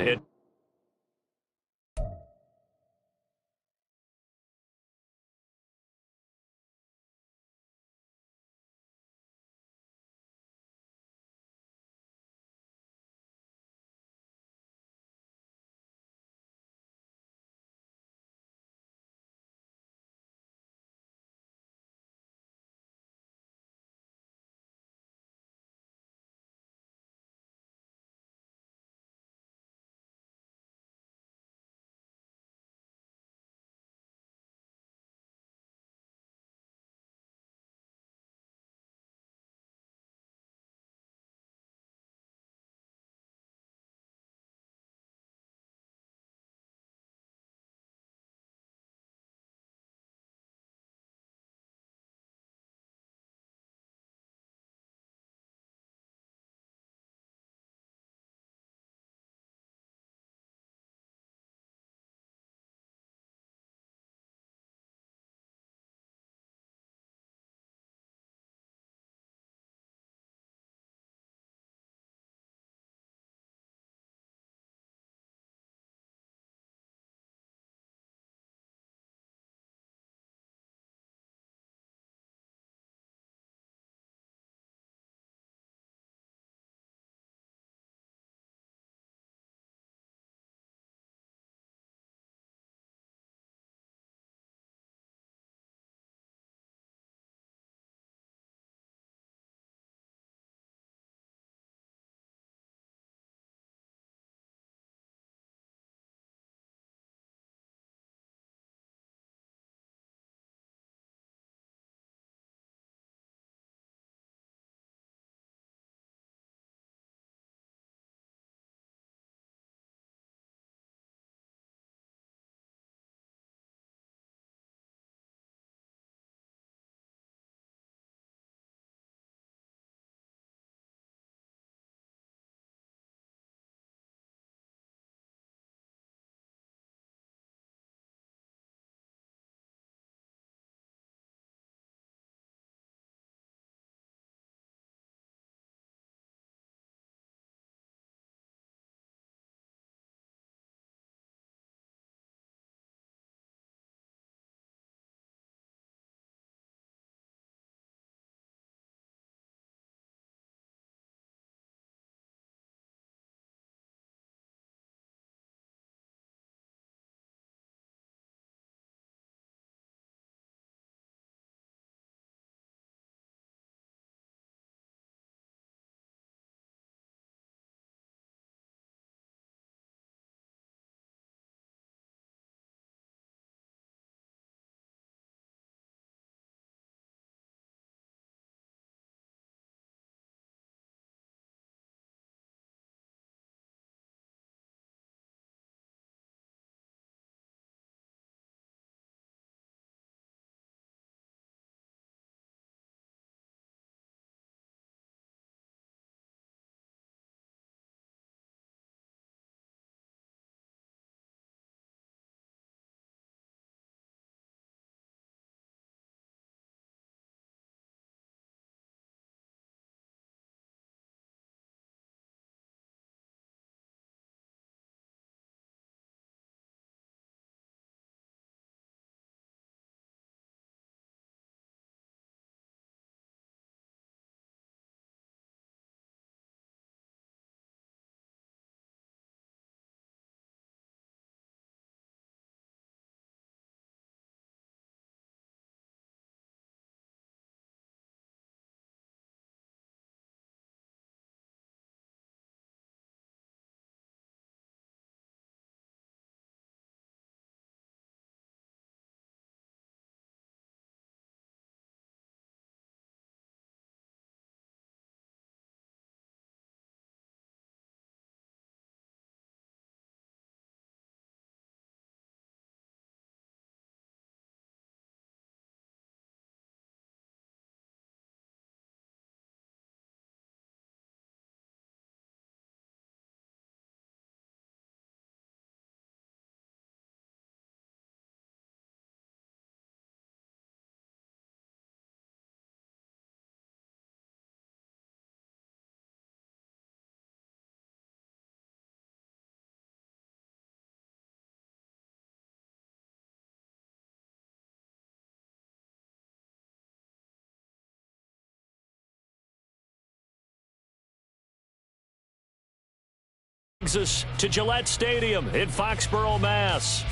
Us to Gillette Stadium in Foxborough, Mass.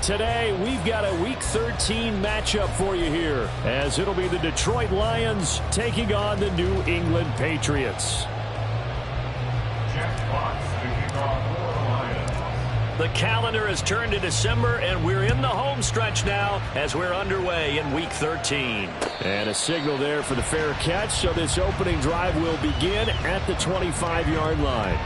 Today, we've got a Week 13 matchup for you here, as it'll be the Detroit Lions taking on the New England Patriots. The calendar has turned to December, and we're in the home stretch now as we're underway in Week 13. And a signal there for the fair catch, so this opening drive will begin at the 25-yard line.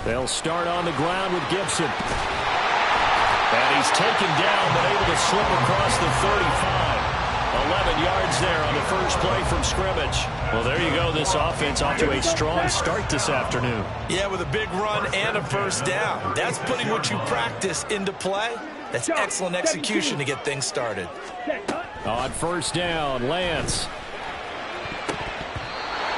They'll start on the ground with Gibson. And he's taken down, but able to slip across the 35. 11 yards there on the first play from scrimmage. Well, there you go. This offense off to a strong start this afternoon. Yeah, with a big run and a first down. That's putting what you practice into play. That's excellent execution to get things started. On first down, Lance.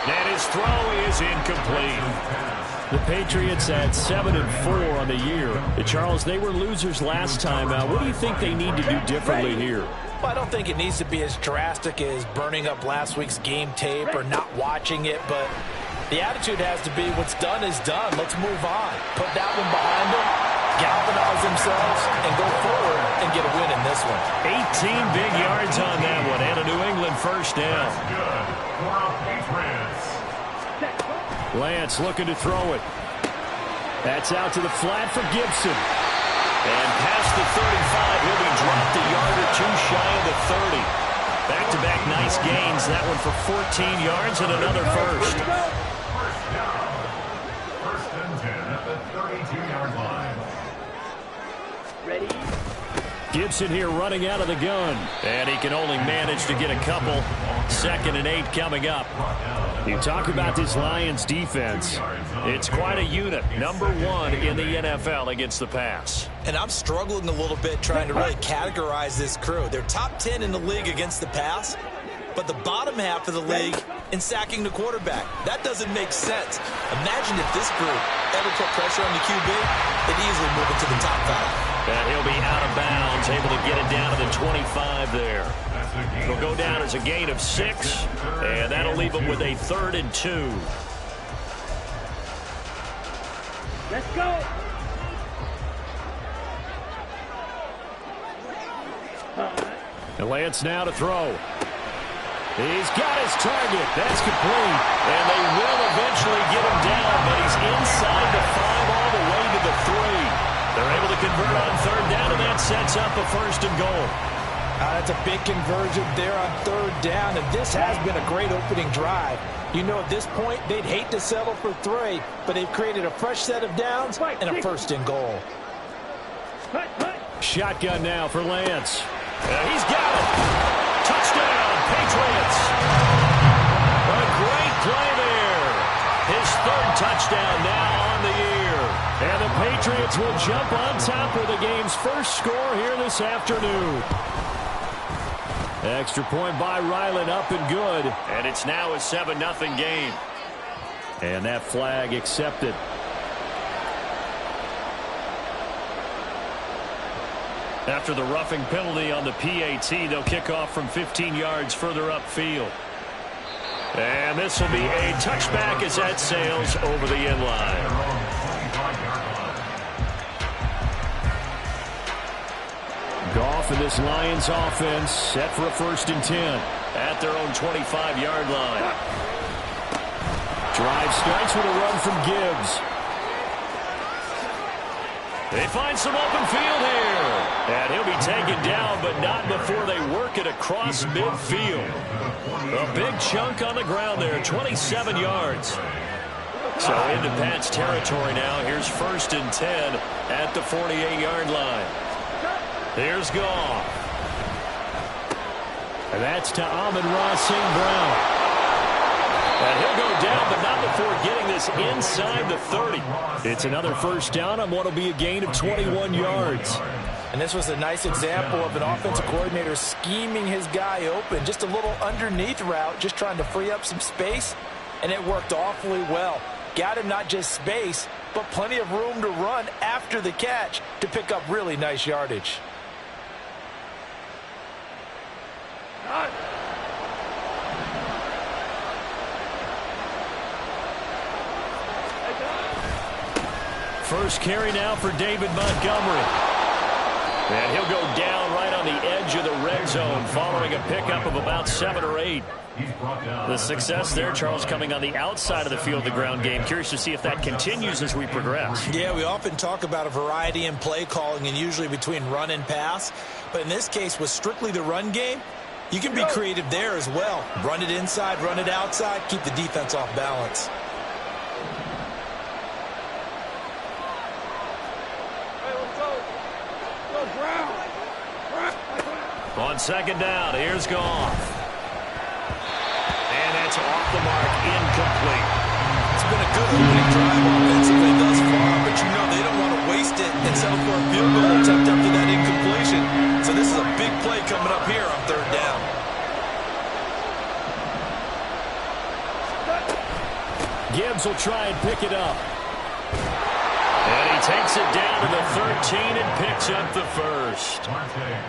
And his throw is incomplete. The Patriots at 7-4 on the year. Charles, they were losers last time out. What do you think they need to do differently here? Well, I don't think it needs to be as drastic as burning up last week's game tape or not watching it, but the attitude has to be what's done is done. Let's move on. Put that one behind them, galvanize themselves, and go forward and get a win in this one. 18 big yards on that one, and a New England first down. Lance looking to throw it. That's out to the flat for Gibson. And past the 35, he'll be dropped a yard or two shy of the 30. Back-to-back nice gains. That one for 14 yards and another first. First and 10 at the 32-yard line. Ready? Gibson here running out of the gun. And he can only manage to get a couple. 2nd and 8 coming up. You talk about this Lions defense. It's quite a unit. Number 1 in the NFL against the pass. And I'm struggling a little bit trying to really categorize this crew. They're top 10 in the league against the pass, but the bottom half of the league in sacking the quarterback. That doesn't make sense. Imagine if this group ever put pressure on the QB, they'd easily move it to the top 5. And he'll be out of bounds, able to get it down to the 25 there. It'll go down as a gain of 6, and that'll leave him with a 3rd and 2. Let's go. And Lance now to throw. He's got his target. That's complete. And they will eventually get him down, but he's inside the 5 all the way to the 3. They're able to convert on 3rd down, and that sets up a 1st and goal. That's a big conversion there on 3rd down, and this has been a great opening drive. You know, at this point, they'd hate to settle for 3, but they've created a fresh set of downs and a 1st and goal. Shotgun now for Lance. He's got it. Touchdown, Patriots. A great play there. His 3rd touchdown now on the year. And the Patriots will jump on top with the game's first score here this afternoon. Extra point by Ryland, up and good. And it's now a 7-0 game. And that flag accepted. After the roughing penalty on the PAT, they'll kick off from 15 yards further upfield. And this will be a touchback as that sails over the end line. Goff and this Lions offense set for a 1st and 10 at their own 25-yard line. Drive starts with a run from Gibbs. They find some open field here. And he'll be taken down, but not before they work it across midfield. A big chunk on the ground there, 27 yards. So into Pat's territory now. Here's 1st and 10 at the 48-yard line. Here's Goff. And that's to Amon-Ra St. Brown. And he'll go down, but not before getting this inside the 30. It's another 1st down on what will be a gain of 21 yards. And this was a nice example of an offensive coordinator scheming his guy open. Just a little underneath route, just trying to free up some space, and it worked awfully well. Got him not just space, but plenty of room to run after the catch to pick up really nice yardage. First carry now for David Montgomery. And he'll go down right on the edge of the red zone following a pickup of about 7 or 8. The success there, Charles, coming on the outside of the field, the ground game. Curious to see if that continues as we progress. Yeah, we often talk about a variety in play calling and usually between run and pass. But in this case, with strictly the run game, you can be creative there as well. Run it inside, run it outside, keep the defense off balance. On second down, here's Goff. And that's off the mark, incomplete. It's been a good opening drive offensively thus far, but you know they don't want to waste it and settle for a field goal attempt after that incompletion. So this is a big play coming up here on third down. Gibbs will try and pick it up. And he takes it down to the 13 and picks up the first.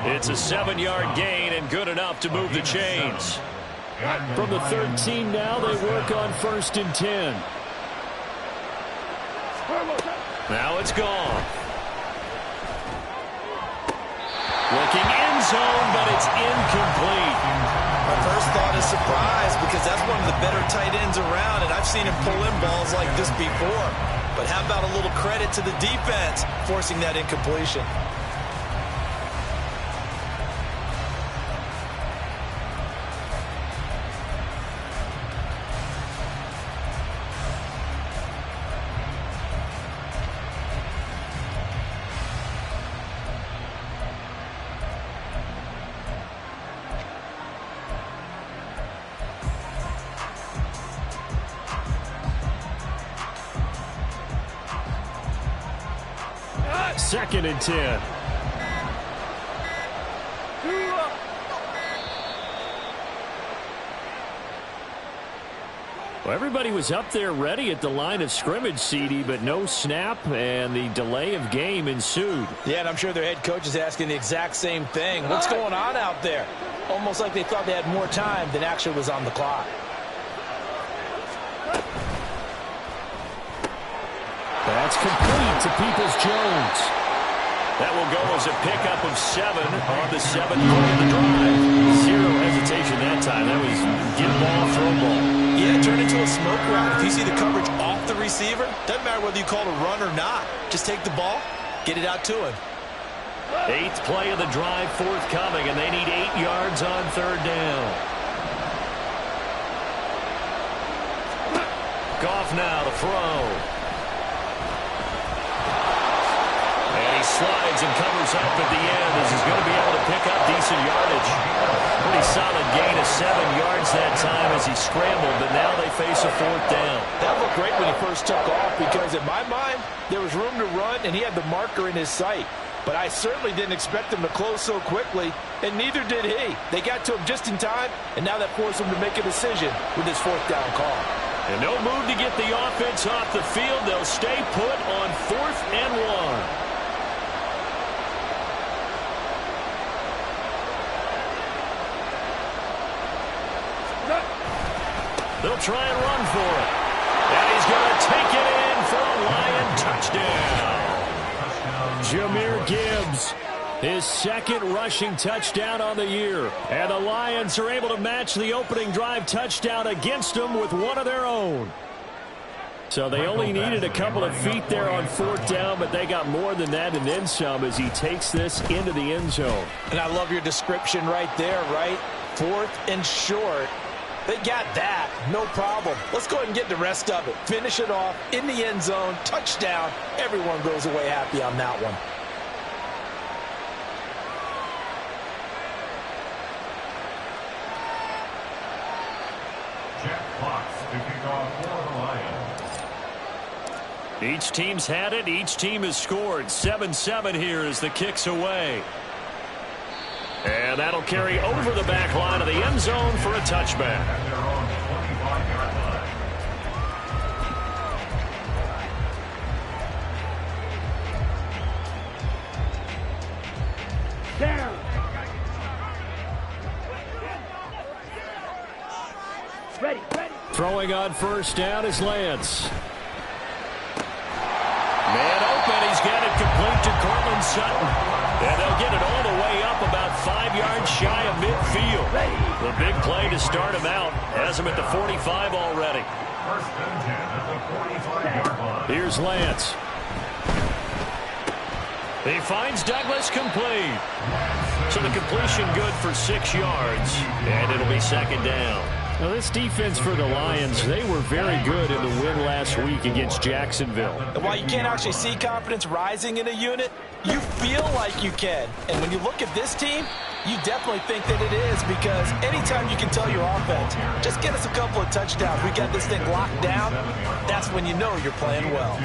It's a 7-yard gain and good enough to move the chains. From the 13 now, they work on 1st and 10. Now it's gone. Looking end zone, but it's incomplete. My first thought is surprise because that's one of the better tight ends around, and I've seen him pull in balls like this before. But how about a little credit to the defense forcing that incompletion? Second and 10. Well, everybody was up there ready at the line of scrimmage, CD, but no snap, and the delay of game ensued. Yeah, and I'm sure their head coach is asking the exact same thing. What's going on out there? Almost like they thought they had more time than actually was on the clock. That's complete to Peoples-Jones. That will go as a pickup of 7 on the 7th play of the drive. Zero hesitation that time. That was get ball, throw ball. Yeah, turn into a smoke route. If you see the coverage off the receiver, doesn't matter whether you call it a run or not. Just take the ball, get it out to him. 8th play of the drive forthcoming, and they need 8 yards on third down. Goff now to throw. Slides and covers up at the end as he's going to be able to pick up decent yardage. Pretty solid gain of 7 yards that time as he scrambled, but now they face a 4th down. That looked great when he first took off because in my mind, there was room to run and he had the marker in his sight. But I certainly didn't expect him to close so quickly, and neither did he. They got to him just in time, and now that forced him to make a decision with his 4th down call. And no move to get the offense off the field. They'll stay put on 4th and 1. They'll try and run for it. And he's going to take it in for a Lion touchdown. Jahmyr Gibbs, his 2nd rushing touchdown on the year. And the Lions are able to match the opening drive touchdown against them with one of their own. So they only needed a couple of feet there on 4th down, but they got more than that and then some as he takes this into the end zone. And I love your description right there, right? 4th and short. They got that, no problem. Let's go ahead and get the rest of it. Finish it off in the end zone, touchdown. Everyone goes away happy on that one. Jack Fox to kick off for the Lions. Each team's had it. Each team has scored. 7-7 here as the kick's away. And that'll carry over the back line of the end zone for a touchback. Down. Ready. Throwing on first down is Lance. Man open. He's got it complete to Cortland Sutton. And they'll get it all the way up about 5 yards shy of midfield. The big play to start him out. Has him at the 45 already. First and 10 at the 45-yard line. Here's Lance. He finds Douglas complete. So the completion good for 6 yards. And it'll be second down. Now this defense for the Lions, they were very good in the win last week against Jacksonville. And while you can't actually see confidence rising in a unit, you feel like you can. And when you look at this team, you definitely think that it is, because anytime you can tell your offense, just get us a couple of touchdowns, we got this thing locked down, that's when you know you're playing well.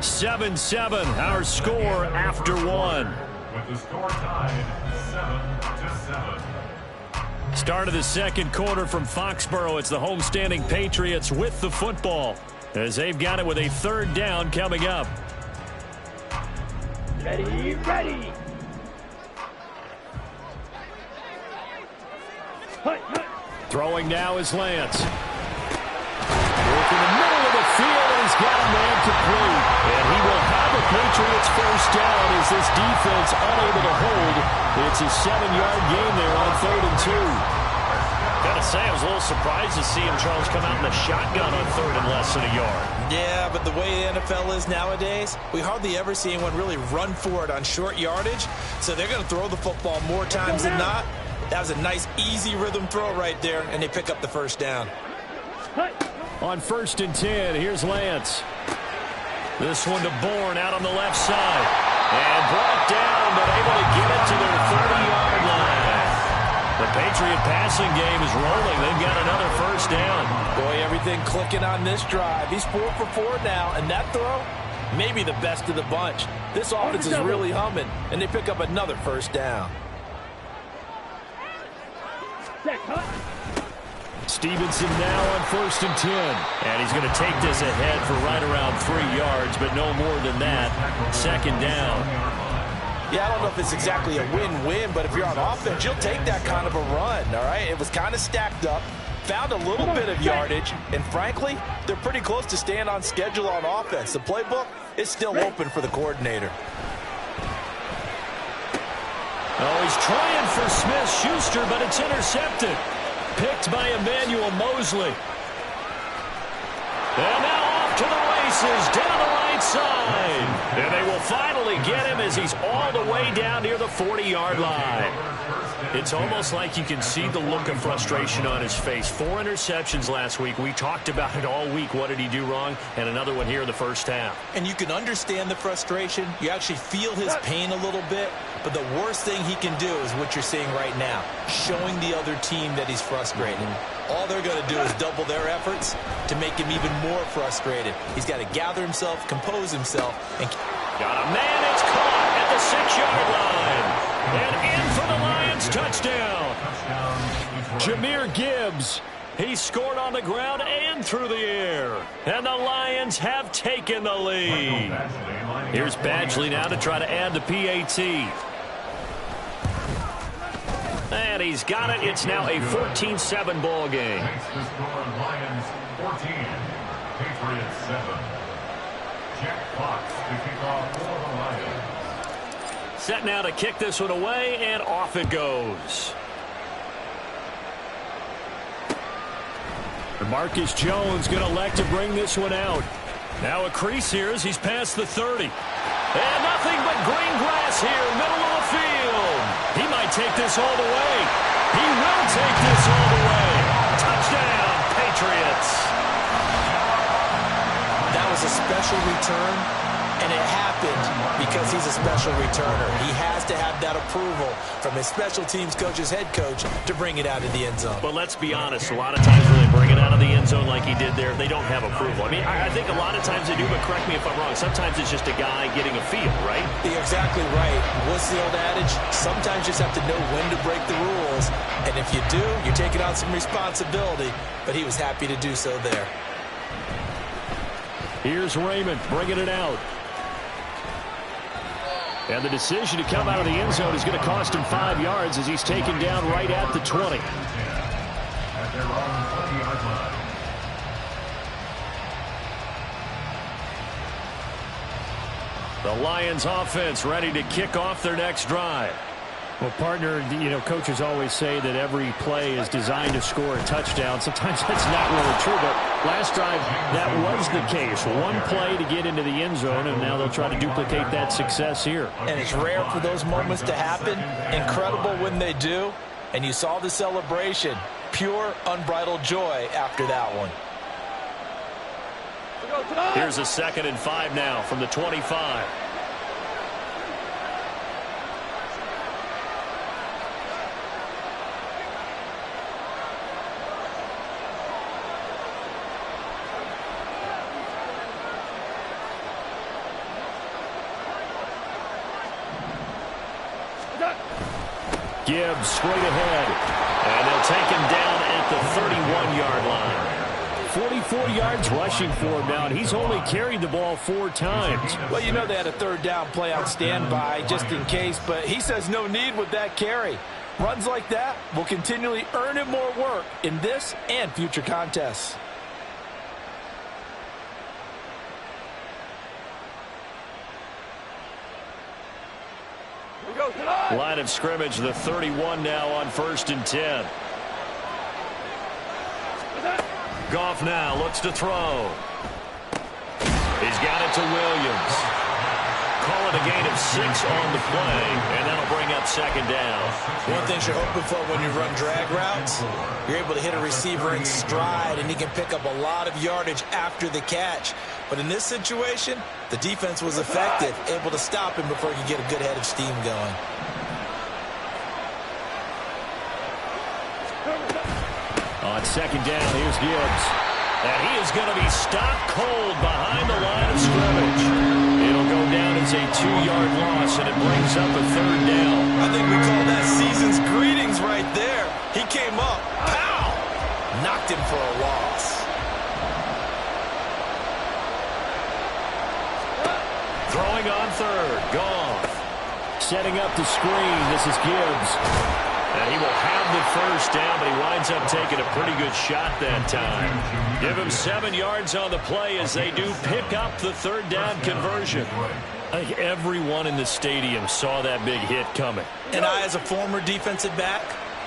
7-7, our score after one. With the score tied 7-7. Start of the second quarter from Foxborough. It's the homestanding Patriots with the football, as they've got it with a third down coming up. Ready. Throwing now is Lance. Work in the middle of the field, and he's got a man complete. And he will have a Patriots first down as this defense unable to hold. It's a 7-yard gain there on 3rd and 2. Gotta say, I was a little surprised to see him, Charles, come out in the shotgun on 3rd and less than a yard. Yeah, but the way the NFL is nowadays, we hardly ever see anyone really run for it on short yardage. So they're going to throw the football more times than not. That was a nice, easy rhythm throw right there, and they pick up the first down. On 1st and 10, here's Lance. This one to Bourne out on the left side. And brought down, but able to get it to their 30-yard line. The Patriot passing game is rolling. They've got another first down. Boy, everything clicking on this drive. He's 4 for 4 now, and that throw, maybe the best of the bunch. This offense is really humming, and they pick up another first down. Stevenson now on 1st and 10. And he's going to take this ahead for right around 3 yards, but no more than that. Second down. Yeah, I don't know if it's exactly a win-win, but if you're on offense, you'll take that kind of a run, all right? It was kind of stacked up, found a little bit of yardage, and frankly, they're pretty close to staying on schedule on offense. The playbook is still open for the coordinator. Oh, he's trying for Smith-Schuster, but it's intercepted. Picked by Emmanuel Mosley. And now off to the races, down the right side. And they will finally get him as he's all the way down near the 40-yard line. It's almost like you can see the look of frustration on his face. 4 interceptions last week. We talked about it all week. What did he do wrong? And another one here in the first half. And you can understand the frustration. You actually feel his pain a little bit. But the worst thing he can do is what you're seeing right now, showing the other team that he's frustrated. All they're going to do is double their efforts to make him even more frustrated. He's got to gather himself, compose himself, and got a man. It's caught at the 6-yard line. And in for the Lions touchdown. Jahmyr Gibbs. He scored on the ground and through the air. And the Lions have taken the lead. Here's Badgley now to try to add the PAT. And he's got it. It's now a 14-7 ball game. Makes the score Lions 14, Patriots 7. Jack Fox to kick off for the Lions. Set now to kick this one away, and off it goes. Marcus Jones going to elect to bring this one out. Now a crease here as he's past the 30. And nothing but green grass here, middle of the field. He might take this all the way. He will take this all the way. Touchdown, Patriots. that was a special return. And it happened because he's a special returner. He has to have that approval from his special teams coach's head coach to bring it out of the end zone. But let's be honest, a lot of times when they bring it out of the end zone like he did there, they don't have approval. I mean, I think a lot of times they do, but correct me if I'm wrong. Sometimes it's just a guy getting a feel, right? You're exactly right. What's the old adage? Sometimes you just have to know when to break the rules. And if you do, you're taking on some responsibility. But he was happy to do so there. Here's Raymond bringing it out. And the decision to come out of the end zone is going to cost him 5 yards as he's taken down right at the 20. At their own 20-yard line. The Lions offense ready to kick off their next drive. Well, partner, you know, coaches always say that every play is designed to score a touchdown. Sometimes that's not really true, but last drive, that was the case. One play to get into the end zone, and now they'll try to duplicate that success here. And it's rare for those moments to happen. Incredible when they do. And you saw the celebration. Pure, unbridled joy after that one. Here's a 2nd and 5 now from the 25. Gibbs straight ahead. And they'll take him down at the 31-yard line. 44 yards rushing for him now, and he's only carried the ball 4 times. Well, you know they had a 3rd down play on standby just in case, but he says no need with that carry. Runs like that will continually earn him more work in this and future contests. Line of scrimmage, the 31 now on 1st and 10. Goff now looks to throw. He's got it to Williams. Call it a gain of 6 on the play, and that'll bring up 2nd down. One thing you're hoping for when you run drag routes, you're able to hit a receiver in stride, and he can pick up a lot of yardage after the catch. But in this situation, the defense was effective, able to stop him before he could get a good head of steam going. On 2nd down, here's Gibbs. And he is going to be stopped cold behind the line of scrimmage. It'll go down as a 2-yard loss, and it brings up a 3rd down. I think we call that season's greetings right there. He came up, pow! Knocked him for a loss. Throwing on 3rd, Goff. Setting up the screen, this is Gibbs. And he will have the 1st down, but he winds up taking a pretty good shot that time. Give him 7 yards on the play as they do pick up the 3rd down conversion. I think everyone in the stadium saw that big hit coming. And I, as a former defensive back,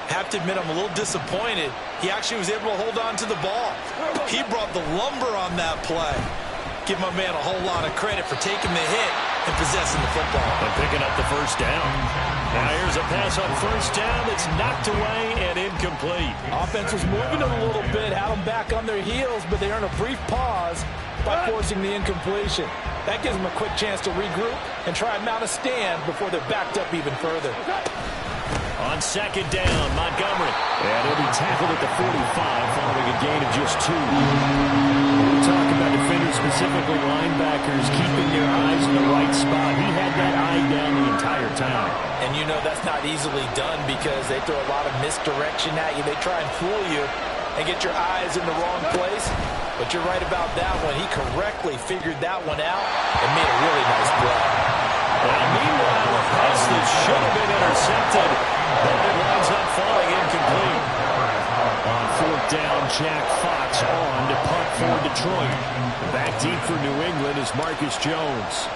have to admit I'm a little disappointed. He actually was able to hold on to the ball. He brought the lumber on that play. Give my man a whole lot of credit for taking the hit and possessing the football. And picking up the 1st down. Now here's a pass on 1st down that's knocked away and incomplete. Offense was moving it a little bit, had them back on their heels, but they earned a brief pause by forcing the incompletion. That gives them a quick chance to regroup and try and mount a stand before they're backed up even further. On 2nd down, Montgomery. And he'll be tackled at the 45 following a gain of just 2. We talk about defenders, specifically linebackers, keeping their eyes in the right spot. He had that eye down the entire time. And you know that's not easily done because they throw a lot of misdirection at you. They try and fool you and get your eyes in the wrong place. But you're right about that one. He correctly figured that one out and made a really nice play. And meanwhile, a pass that should have been intercepted, but it winds up falling incomplete. On 4th down, Jack Fox on to punt for Detroit. Back deep for New England is Marcus Jones.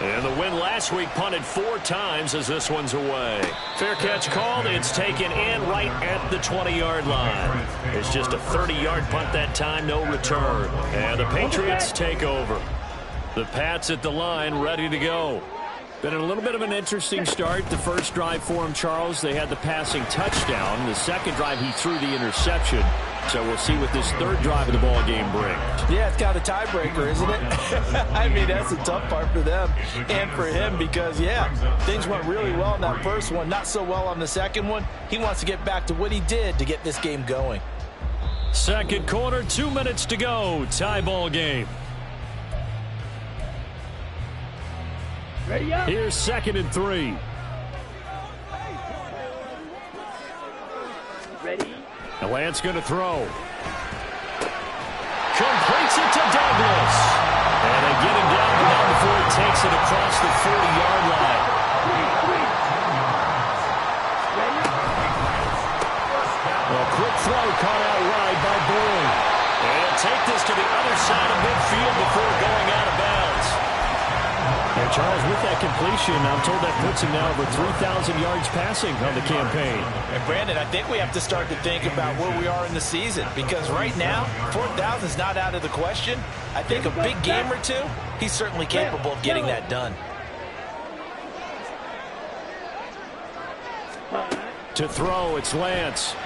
And the win last week punted 4 times as this one's away. Fair catch called. It's taken in right at the 20-yard line. It's just a 30-yard punt that time, no return. And the Patriots take over. The Pats at the line ready to go. Been a little bit of an interesting start. The first drive for him, Charles, they had the passing touchdown. The second drive, he threw the interception. So we'll see what this third drive of the ball game brings. Yeah, it's kind of a tiebreaker, isn't it? I mean, that's the tough part for them and for him because, yeah, things went really well in that first one, not so well on the second one. He wants to get back to what he did to get this game going. Second quarter, 2 minutes to go. Tie ball game. Ready up. Here's 2nd and 3. Ready. The Lance going to throw. Completes it to Douglas. And they get him down the line before he takes it across the 40-yard line. A quick throw caught out wide by Boyd. And take this to the other side of midfield before going out of bounds. And Charles, with that completion, I'm told that puts him now over 3,000 yards passing on the campaign. And Brandon, I think we have to start to think about where we are in the season because right now, 4,000 is not out of the question. I think a big game or two, he's certainly capable of getting that done. To throw, it's Lance.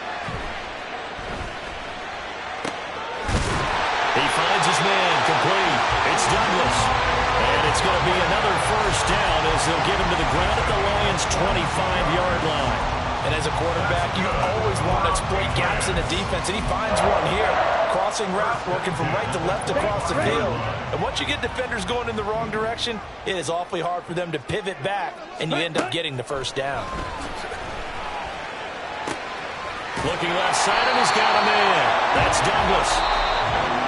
He finds his man, complete. It's Douglas. And it's going to be another first down as they'll get him to the ground at the Lions' 25-yard line. And as a quarterback, you always want to exploit gaps in the defense, and he finds one here. Crossing route, working from right to left across the field. And once you get defenders going in the wrong direction, it is awfully hard for them to pivot back, and you end up getting the first down. Looking left side, and he's got him in. That's Douglas.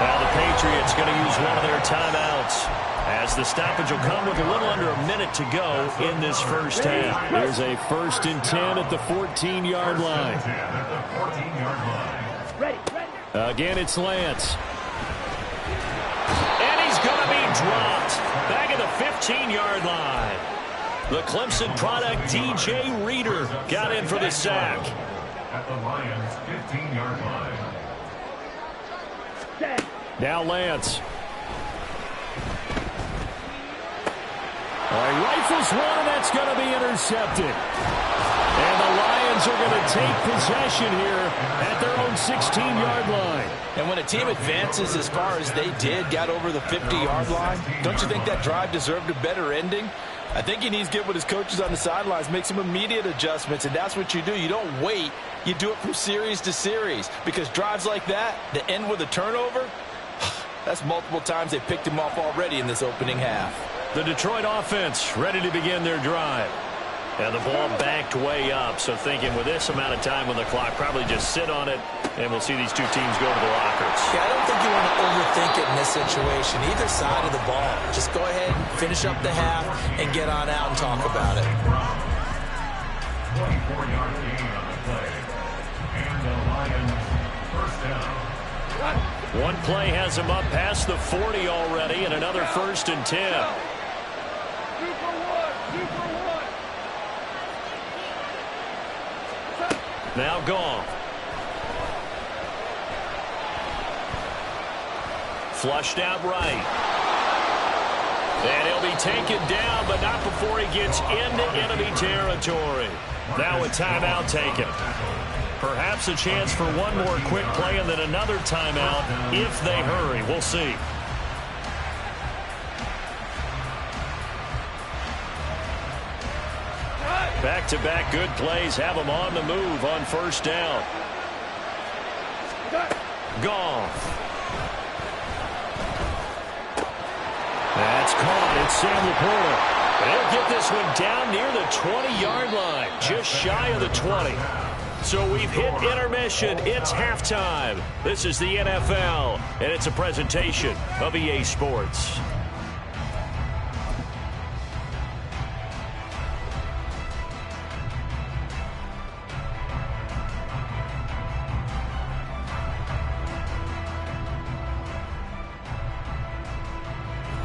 Now the Patriots going to use one of their timeouts as the stoppage will come with a little under a minute to go in this first half. There's a 1st and 10 at the 14-yard line. Again, it's Lance. And he's going to be dropped back at the 15-yard line. The Clemson product, DJ Reader, got in for the sack. At the Lions' 15-yard line. Now Lance. Rifles one, and that's going to be intercepted. And the Lions are going to take possession here at their own 16-yard line. And when a team advances as far as they did, got over the 50-yard line, don't you think that drive deserved a better ending? I think he needs to get with his coaches on the sidelines, make some immediate adjustments, and that's what you do. You don't wait. You do it from series to series because drives like that end with a turnover, that's multiple times they picked him off already in this opening half. The Detroit offense ready to begin their drive. And the ball backed way up, so thinking with this amount of time on the clock, probably just sit on it, and we'll see these two teams go to the lockers. Yeah, I don't think you want to overthink it in this situation. Either side of the ball. Just go ahead, finish up the half, and get on out and talk about it. 24-yard gain on the play. And the Lions first down. One play has him up past the 40 already, and another 1st and 10. Now gone. Flushed out right. And he'll be taken down, but not before he gets into enemy territory. Now a timeout taken. Perhaps a chance for one more quick play and then another timeout if they hurry. We'll see. Back-to-back good plays have them on the move on first down. Goff. That's caught. It's Sam Laporta. They'll get this one down near the 20-yard line, just shy of the 20. So we've hit intermission. It's halftime. This is the NFL, and it's a presentation of EA Sports.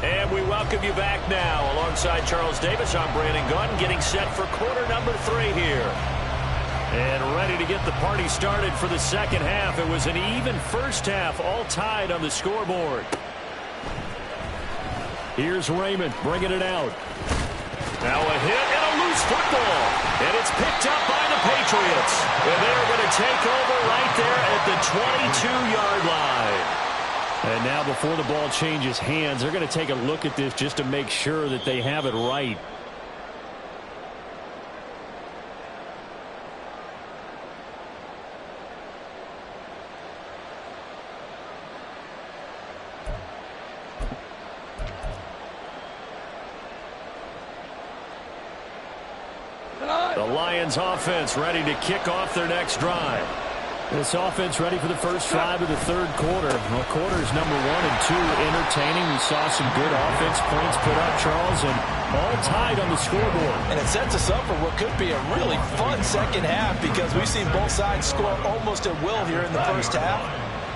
And we welcome you back now. Alongside Charles Davis, I'm Brandon Gunn, getting set for quarter number 3 here. And ready to get the party started for the second half. It was an even first half, all tied on the scoreboard. Here's Raymond bringing it out. Now a hit and a loose football. And it's picked up by the Patriots. And they're going to take over right there at the 22-yard line. And now before the ball changes hands, they're going to take a look at this just to make sure that they have it right. The Lions offense ready to kick off their next drive. This offense ready for the first drive of the third quarter. Well, quarters number 1 and 2 entertaining. We saw some good offense points put up, Charles, and all tied on the scoreboard. And it sets us up for what could be a really fun second half because we've seen both sides score almost at will here in the first half.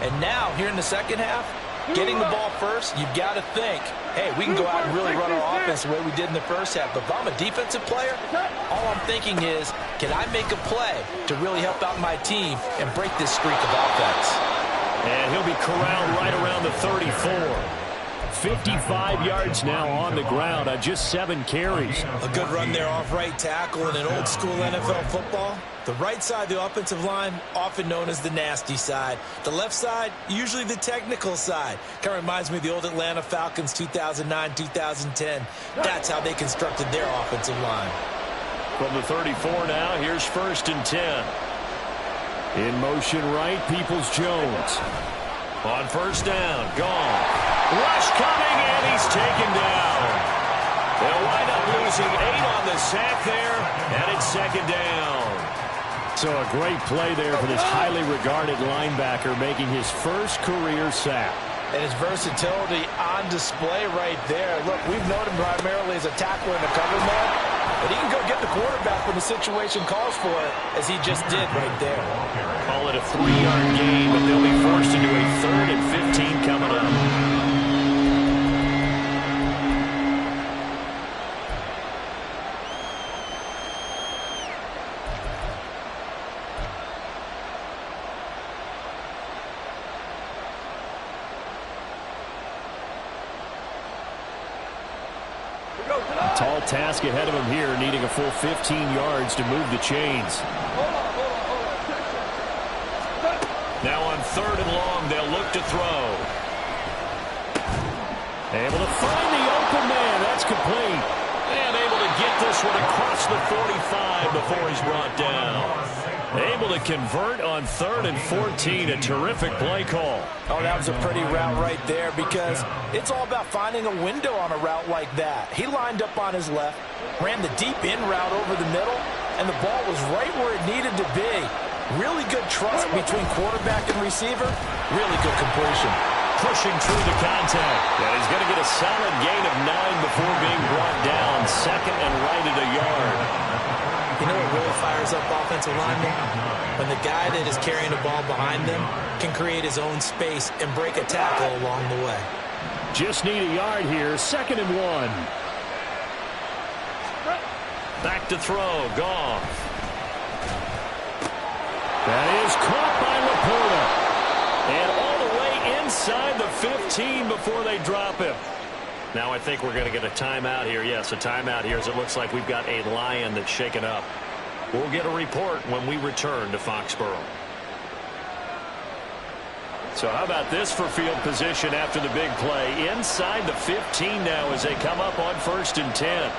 And now, here in the second half, getting the ball first, you've got to think, hey, we can go out and really run our offense the way we did in the first half. But if I'm a defensive player, all I'm thinking is, can I make a play to really help out my team and break this streak of offense? And he'll be corralled right around the 34. 55 yards now on the ground on just 7 carries. A good run there off right tackle in an old school NFL football. The right side of the offensive line, often known as the nasty side. The left side, usually the technical side. Kind of reminds me of the old Atlanta Falcons 2009-2010. That's how they constructed their offensive line. From the 34 now, here's 1st and 10. In motion right, Peoples-Jones. On 1st down, gone. Rush coming, and he's taken down. They'll wind up losing 8 on the sack there, and it's 2nd down. So a great play there for this highly regarded linebacker making his first career sack. And his versatility on display right there. Look, we've known him primarily as a tackler and a cover man, but he can go get the quarterback when the situation calls for it, as he just did right there. Call it a 3-yard gain, but they'll be forced into a 3rd and 15 coming up. Tall task ahead of him here, needing a full 15 yards to move the chains. Now on 3rd and long, they'll look to throw. Able to find the open man. That's complete. And able to get this one across the 45 before he's brought down. Able to convert on 3rd and 14. A terrific play call. Oh, that was a pretty route right there because it's all about finding a window on a route like that. He lined up on his left, ran the deep in route over the middle, and the ball was right where it needed to be. Really good trust between quarterback and receiver. Really good completion. Pushing through the contact. And he's going to get a solid gain of 9 before being brought down. 2nd and right at a yard. You know what really fires up offensive linemen? When the guy that is carrying the ball behind them can create his own space and break a tackle along the way. Just need a yard here. 2nd and 1. Back to throw. Goff. That is caught by Laporta. And all the way inside the 15 before they drop him. Now I think we're going to get a timeout here. Yes, a timeout here as it looks like we've got a Lion that's shaken up. We'll get a report when we return to Foxborough. So how about this for field position after the big play? Inside the 15 now as they come up on 1st and 10.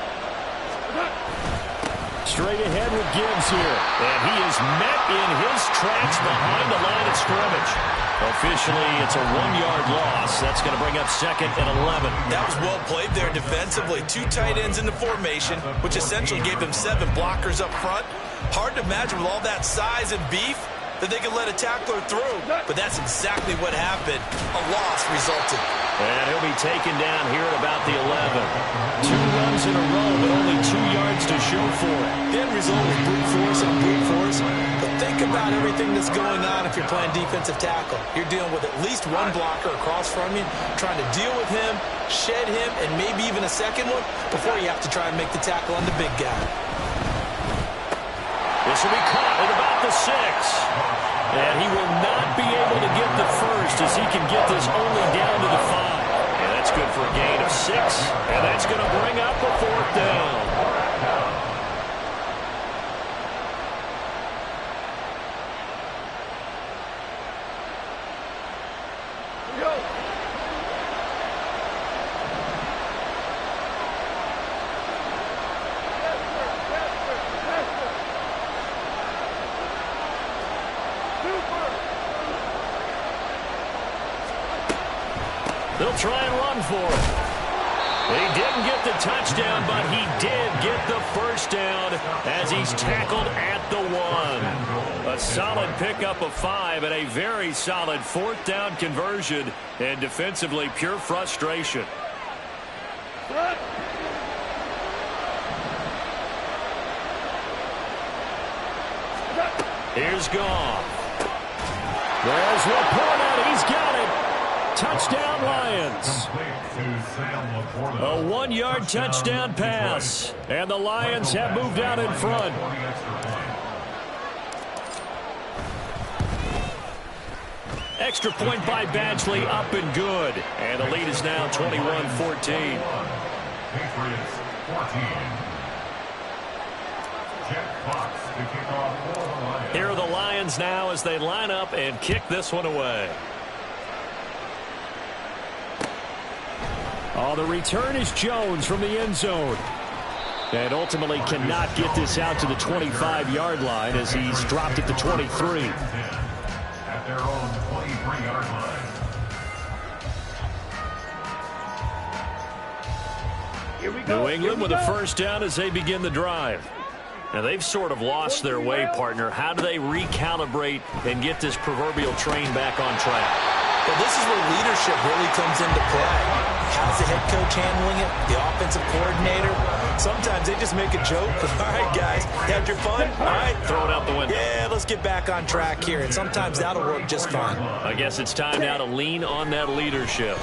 Straight ahead with Gibbs here. And he is met in his tracks behind the line of scrimmage. Officially, it's a 1-yard loss. That's going to bring up 2nd and 11. That was well played there defensively. 2 tight ends in the formation, which essentially gave them 7 blockers up front. Hard to imagine with all that size and beef that they could let a tackler through. But that's exactly what happened. A loss resulted. And he'll be taken down here at about the 11. 2 runs in a row, but only 2 yards to show for it. The end result was brute force and brute force. But think about everything that's going on if you're playing defensive tackle. You're dealing with at least 1 blocker across from you, trying to deal with him, shed him, and maybe even a second one before you have to try and make the tackle on the big guy. This will be caught at about the 6. And he will not be able to get the first as he can get this only down to the 5. And that's good for a gain of 6. And that's going to bring up a 4th down. They'll try and run for it. He didn't get the touchdown, but he did get the first down as he's tackled at the 1. A solid pickup of 5 and a very solid 4th down conversion, and defensively pure frustration. Here's Goff. There's Laporta. He's got it. Touchdown, Lions. A 1-yard touchdown pass. And the Lions have moved out in front. Extra point by Badgley, up and good. And the lead is now 21-14. Patriots 14. Jack Fox to kick off for the Lions. Here are the Lions now as they line up and kick this one away. Oh, the return is Jones from the end zone. And ultimately cannot get this out to the 25-yard line as he's dropped at the 23. At their own 23-yard line. Here we go. New England with a first down as they begin the drive. Now, they've sort of lost their way, partner. How do they recalibrate and get this proverbial train back on track? Well, this is where leadership really comes into play. How's the head coach handling it? The offensive coordinator? Sometimes they just make a joke. All right, guys, had your fun? All right. Throw it out the window. Yeah, let's get back on track here. And sometimes that'll work just fine. I guess it's time now to lean on that leadership.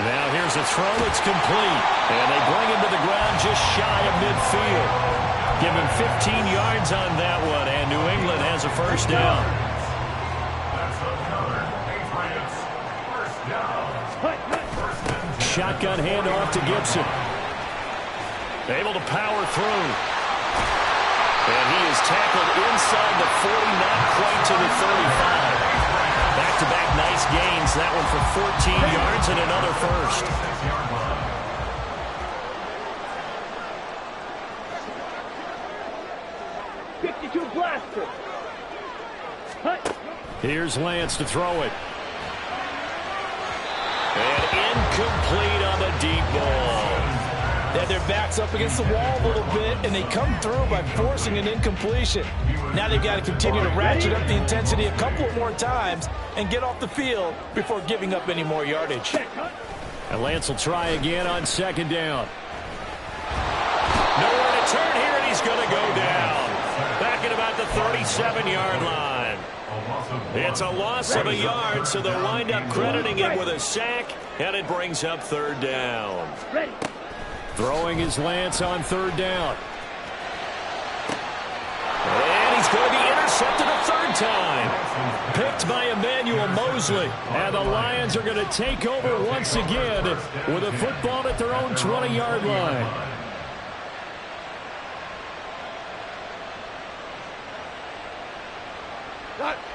Now here's a throw. It's complete. And they bring him to the ground just shy of midfield. Give him 15 yards on that one. And New England has a first down. That's another Patriots first down. Shotgun handoff to Gibson. Able to power through. And he is tackled inside the 40, not quite to the 35. Back-to-back nice gains. That one for 14 yards and another first. 6-yard line. 52 blaster. Here's Lance to throw it. And incomplete on the deep ball. They had their backs up against the wall a little bit, and they come through by forcing an incompletion. Now they've got to continue to ratchet up the intensity a couple of more times and get off the field before giving up any more yardage. And Lance will try again on second down. Nowhere to turn here, and he's going to go down. Back at about the 37-yard line. It's a loss of a yard, so they'll wind up crediting him with a sack, and it brings up third down. Ready. Throwing his Lance on third down. And he's going to be intercepted a third time. Picked by Emmanuel Mosley. And the Lions are going to take over once again with a football at their own 20-yard line.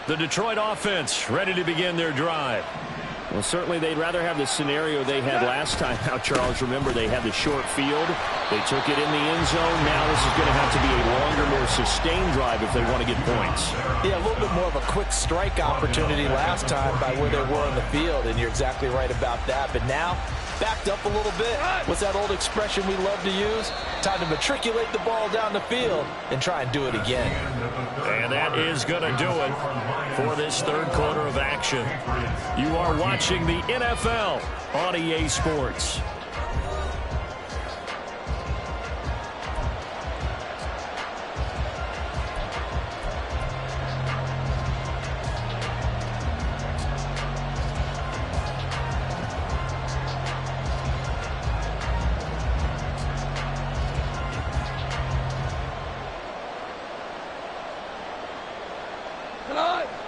The Detroit offense ready to begin their drive. Well, certainly they'd rather have the scenario they had last time out, Charles. Remember, they had the short field. They took it in the end zone. Now this is going to have to be a longer, more sustained drive if they want to get points. Yeah, a little bit more of a quick strike opportunity last time by where they were on the field, and you're exactly right about that. But now, backed up a little bit. What's that old expression we love to use? Time to matriculate the ball down the field and try and do it again. And that is going to do it for this third quarter of action. You are watching the NFL on EA Sports.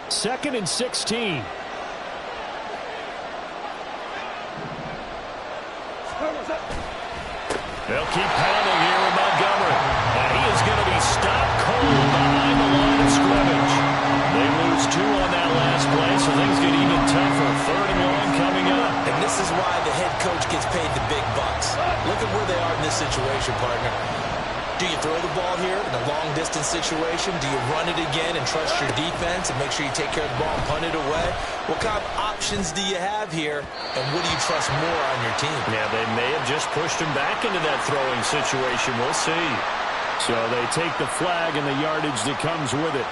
Second and 16. They'll keep pounding here with Montgomery. And he is going to be stopped cold behind the line of scrimmage. They lose 2 on that last play, so things Do you throw the ball here in a long-distance situation? Do you run it again and trust your defense and make sure you take care of the ball and punt it away? What kind of options do you have here, and what do you trust more on your team? Yeah, they may have just pushed him back into that throwing situation. We'll see. So they take the flag and the yardage that comes with it.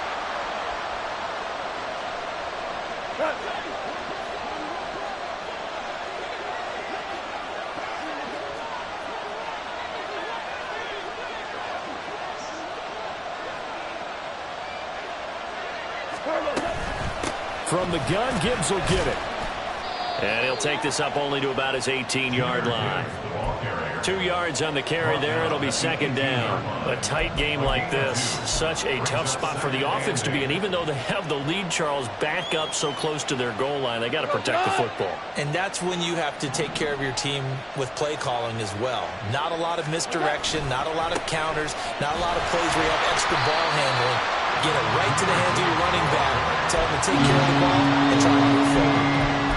From the gun, Gibbs will get it. And he'll take this up only to about his 18-yard line. 2 yards on the carry there. It'll be second down. A tight game like this, such a tough spot for the offense to be in. Even though they have the lead, Charles, back up so close to their goal line, they got to protect the football. And that's when you have to take care of your team with play calling as well. Not a lot of misdirection, not a lot of counters, not a lot of plays where you have extra ball handling. Get it right to the hands of your running back. Tell them to take care of the ball and try to move forward.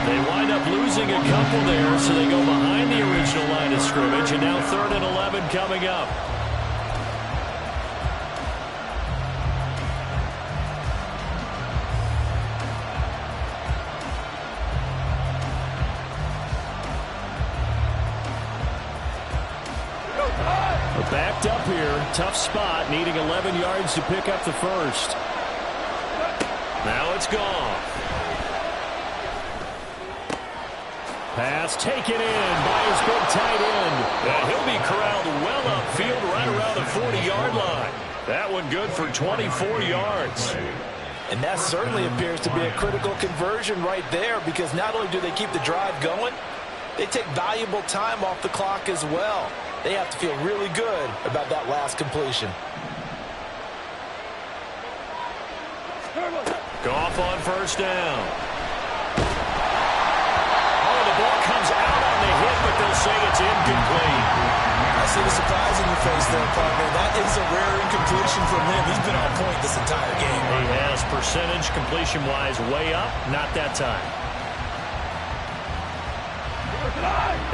They wind up losing a couple there, so they go behind the original line of scrimmage, and now 3rd and 11 coming up. We're backed up here. Tough spot, needing 11 yards to pick up the first. Now it's gone. Pass taken in by his big tight end. And he'll be corralled well upfield right around the 40-yard line. That one good for 24 yards. And that certainly appears to be a critical conversion right there, because not only do they keep the drive going, they take valuable time off the clock as well. They have to feel really good about that last completion. Goff on first down. Oh, the ball comes out on the hit, but they'll say it's incomplete. I see the surprise in your face there, partner. That is a rare incompletion from him. He's been on point this entire game. He has percentage completion-wise way up. Not that time.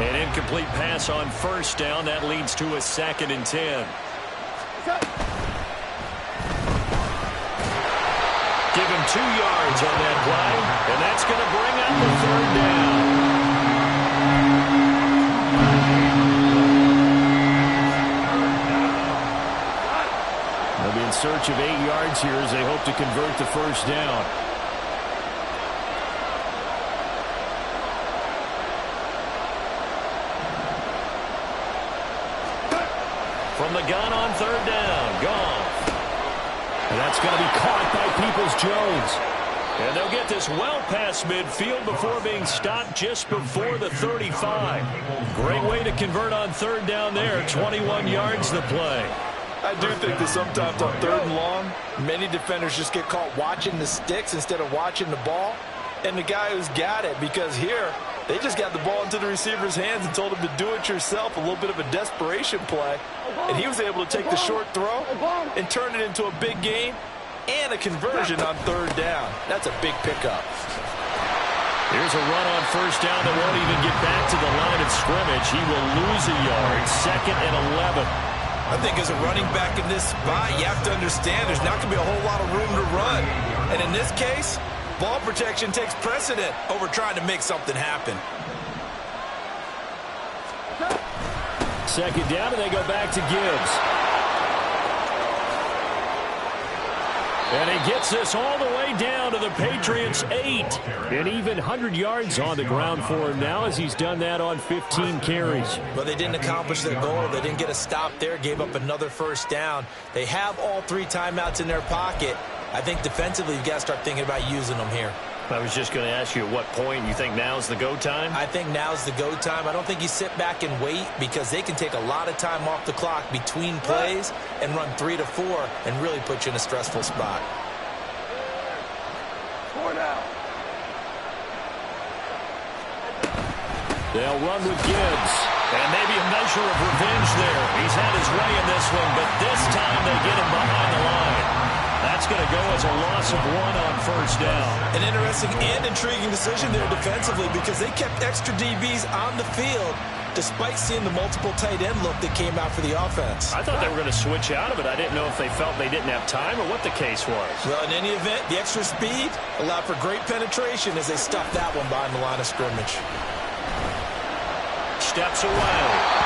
An incomplete pass on first down. That leads to a 2nd and 10. Give him 2 yards on that play, and that's going to bring up the 3rd down. They'll be in search of 8 yards here as they hope to convert the first down. From the gun on 3rd down, Goff. And that's going to be caught by Peoples-Jones. And they'll get this well past midfield before being stopped just before the 35. Great way to convert on 3rd down there. 21 yards the play. I do think that sometimes on 3rd and long, many defenders just get caught watching the sticks instead of watching the ball. And the guy who's got it, because here, they just got the ball into the receiver's hands and told him to do it yourself, a little bit of a desperation play. And he was able to take the short throw and turn it into a big gain and a conversion on 3rd down. That's a big pickup. Here's a run on first down that won't even get back to the line of scrimmage. He will lose a yard. 2nd and 11. I think as a running back in this spot, you have to understand there's not going to be a whole lot of room to run. And in this case, ball protection takes precedent over trying to make something happen. 2nd down, and they go back to Gibbs. And he gets this all the way down to the Patriots' 8. An even 100 yards on the ground for him now, as he's done that on 15 carries. But they didn't accomplish their goal. They didn't get a stop there, gave up another first down. They have all 3 timeouts in their pocket. I think defensively you've got to start thinking about using them here. I was just going to ask you at what point you think now's the go time? I think now's the go time. I don't think you sit back and wait, because they can take a lot of time off the clock between plays and run 3 to 4 and really put you in a stressful spot. 4 now. They'll run with Gibbs. And maybe a measure of revenge there. He's had his way in this one, but this time they get him behind the line. That's going to go as a loss of 1 on first down. An interesting and intriguing decision there defensively, because they kept extra DBs on the field despite seeing the multiple tight end look that came out for the offense. I thought they were going to switch out of it. I didn't know if they felt they didn't have time or what the case was. Well, in any event, the extra speed allowed for great penetration as they stuffed that one behind the line of scrimmage. Steps away.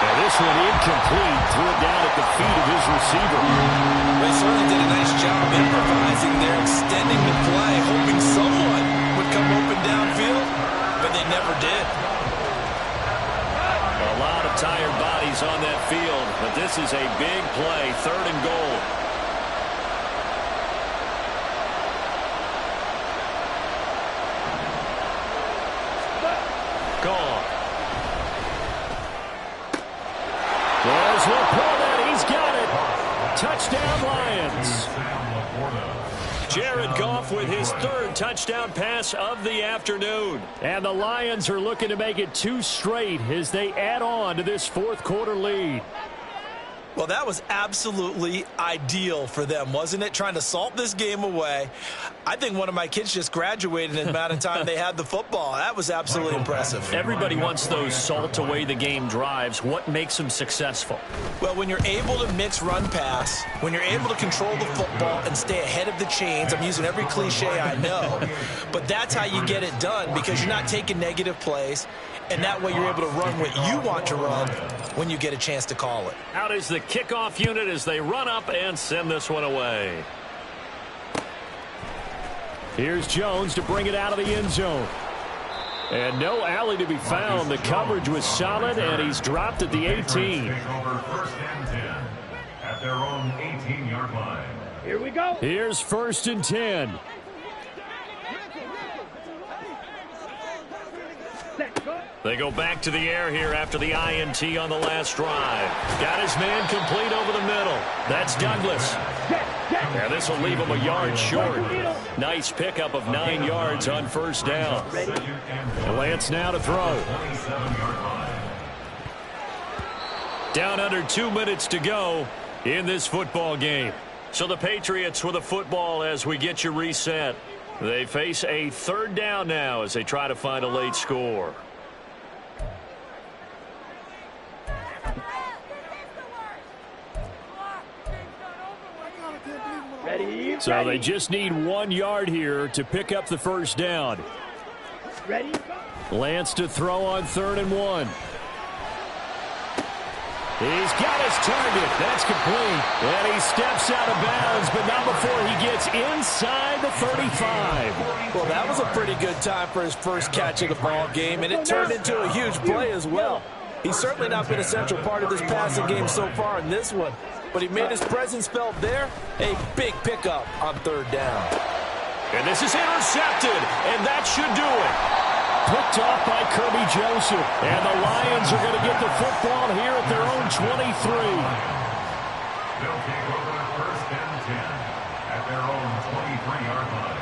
And this one incomplete. Threw it down at the feet of his receiver. They certainly did a nice job improvising there, extending the play, hoping someone would come open downfield, but they never did. A lot of tired bodies on that field, but this is a big play, 3rd and goal. Gone. There's Laporta. He's got it. Touchdown, Lions. Jared Goff with his 3rd touchdown pass of the afternoon. And the Lions are looking to make it 2 straight as they add on to this 4th quarter lead. Well, that was absolutely ideal for them, wasn't it? Trying to salt this game away. I think one of my kids just graduated in the amount of time they had the football. That was absolutely impressive. Everybody wants those salt away the game drives. What makes them successful? Well, when you're able to mix run pass, when you're able to control the football and stay ahead of the chains, I'm using every cliche I know, but that's how you get it done because you're not taking negative plays, and that way you're able to run what you want to run when you get a chance to call it. Out is the kickoff unit as they run up and send this one away. Here's Jones to bring it out of the end zone. And no alley to be found. The coverage was solid, and he's dropped at the 18. Take over 1st and 10 at their own 18-yard line. Here we go. Here's 1st and 10. They go back to the air here after the INT on the last drive. Got his man complete over the middle. That's Douglas. And this will leave him a yard short. Nice pickup of 9 yards on 1st down. And Lance now to throw. Down under 2 minutes to go in this football game. So the Patriots with a football as we get you reset. They face a 3rd down now as they try to find a late score. Ready? So they just need 1 yard here to pick up the 1st down. Ready? Lance to throw on 3rd and 1. He's got his target. That's complete. And he steps out of bounds, but not before he gets inside the 35. Well, that was a pretty good time for his first catch of the ball game, and it turned into a huge play as well. He's certainly not been a central part of this passing game so far in this one, but he made his presence felt there. A big pickup on 3rd down. And this is intercepted, and that should do it. Picked off by Kirby Joseph. And the Lions are going to get the football here at their own 23. They'll take over 1st and 10 at their own 23-yard line.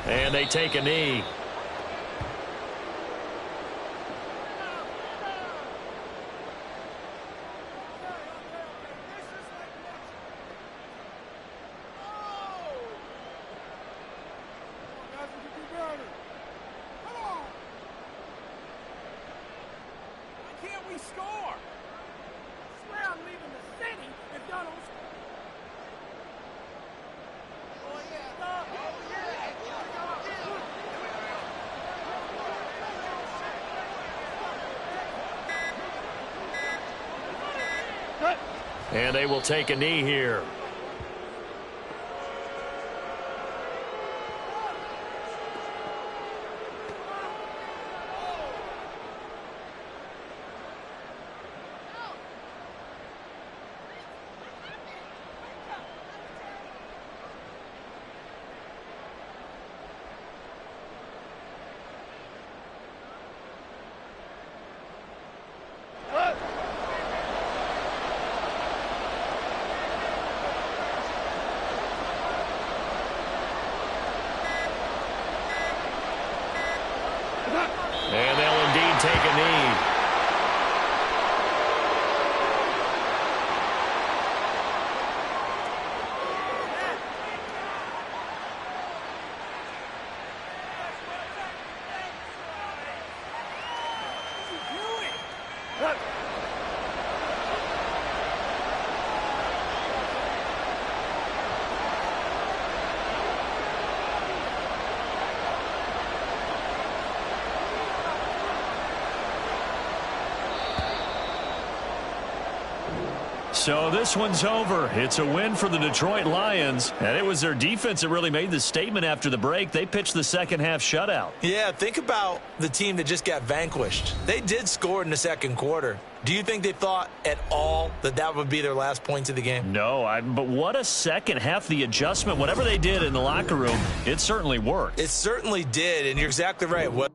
And they take a knee. And they will take a knee here. And they'll indeed take a knee. So this one's over. It's a win for the Detroit Lions, and it was their defense that really made the statement after the break. They pitched the second half shutout. Yeah, think about the team that just got vanquished. They did score in the second quarter. Do you think they thought at all that that would be their last points of the game? No, but what a second half. The adjustment, whatever they did in the locker room, it certainly worked. It certainly did, and you're exactly right. What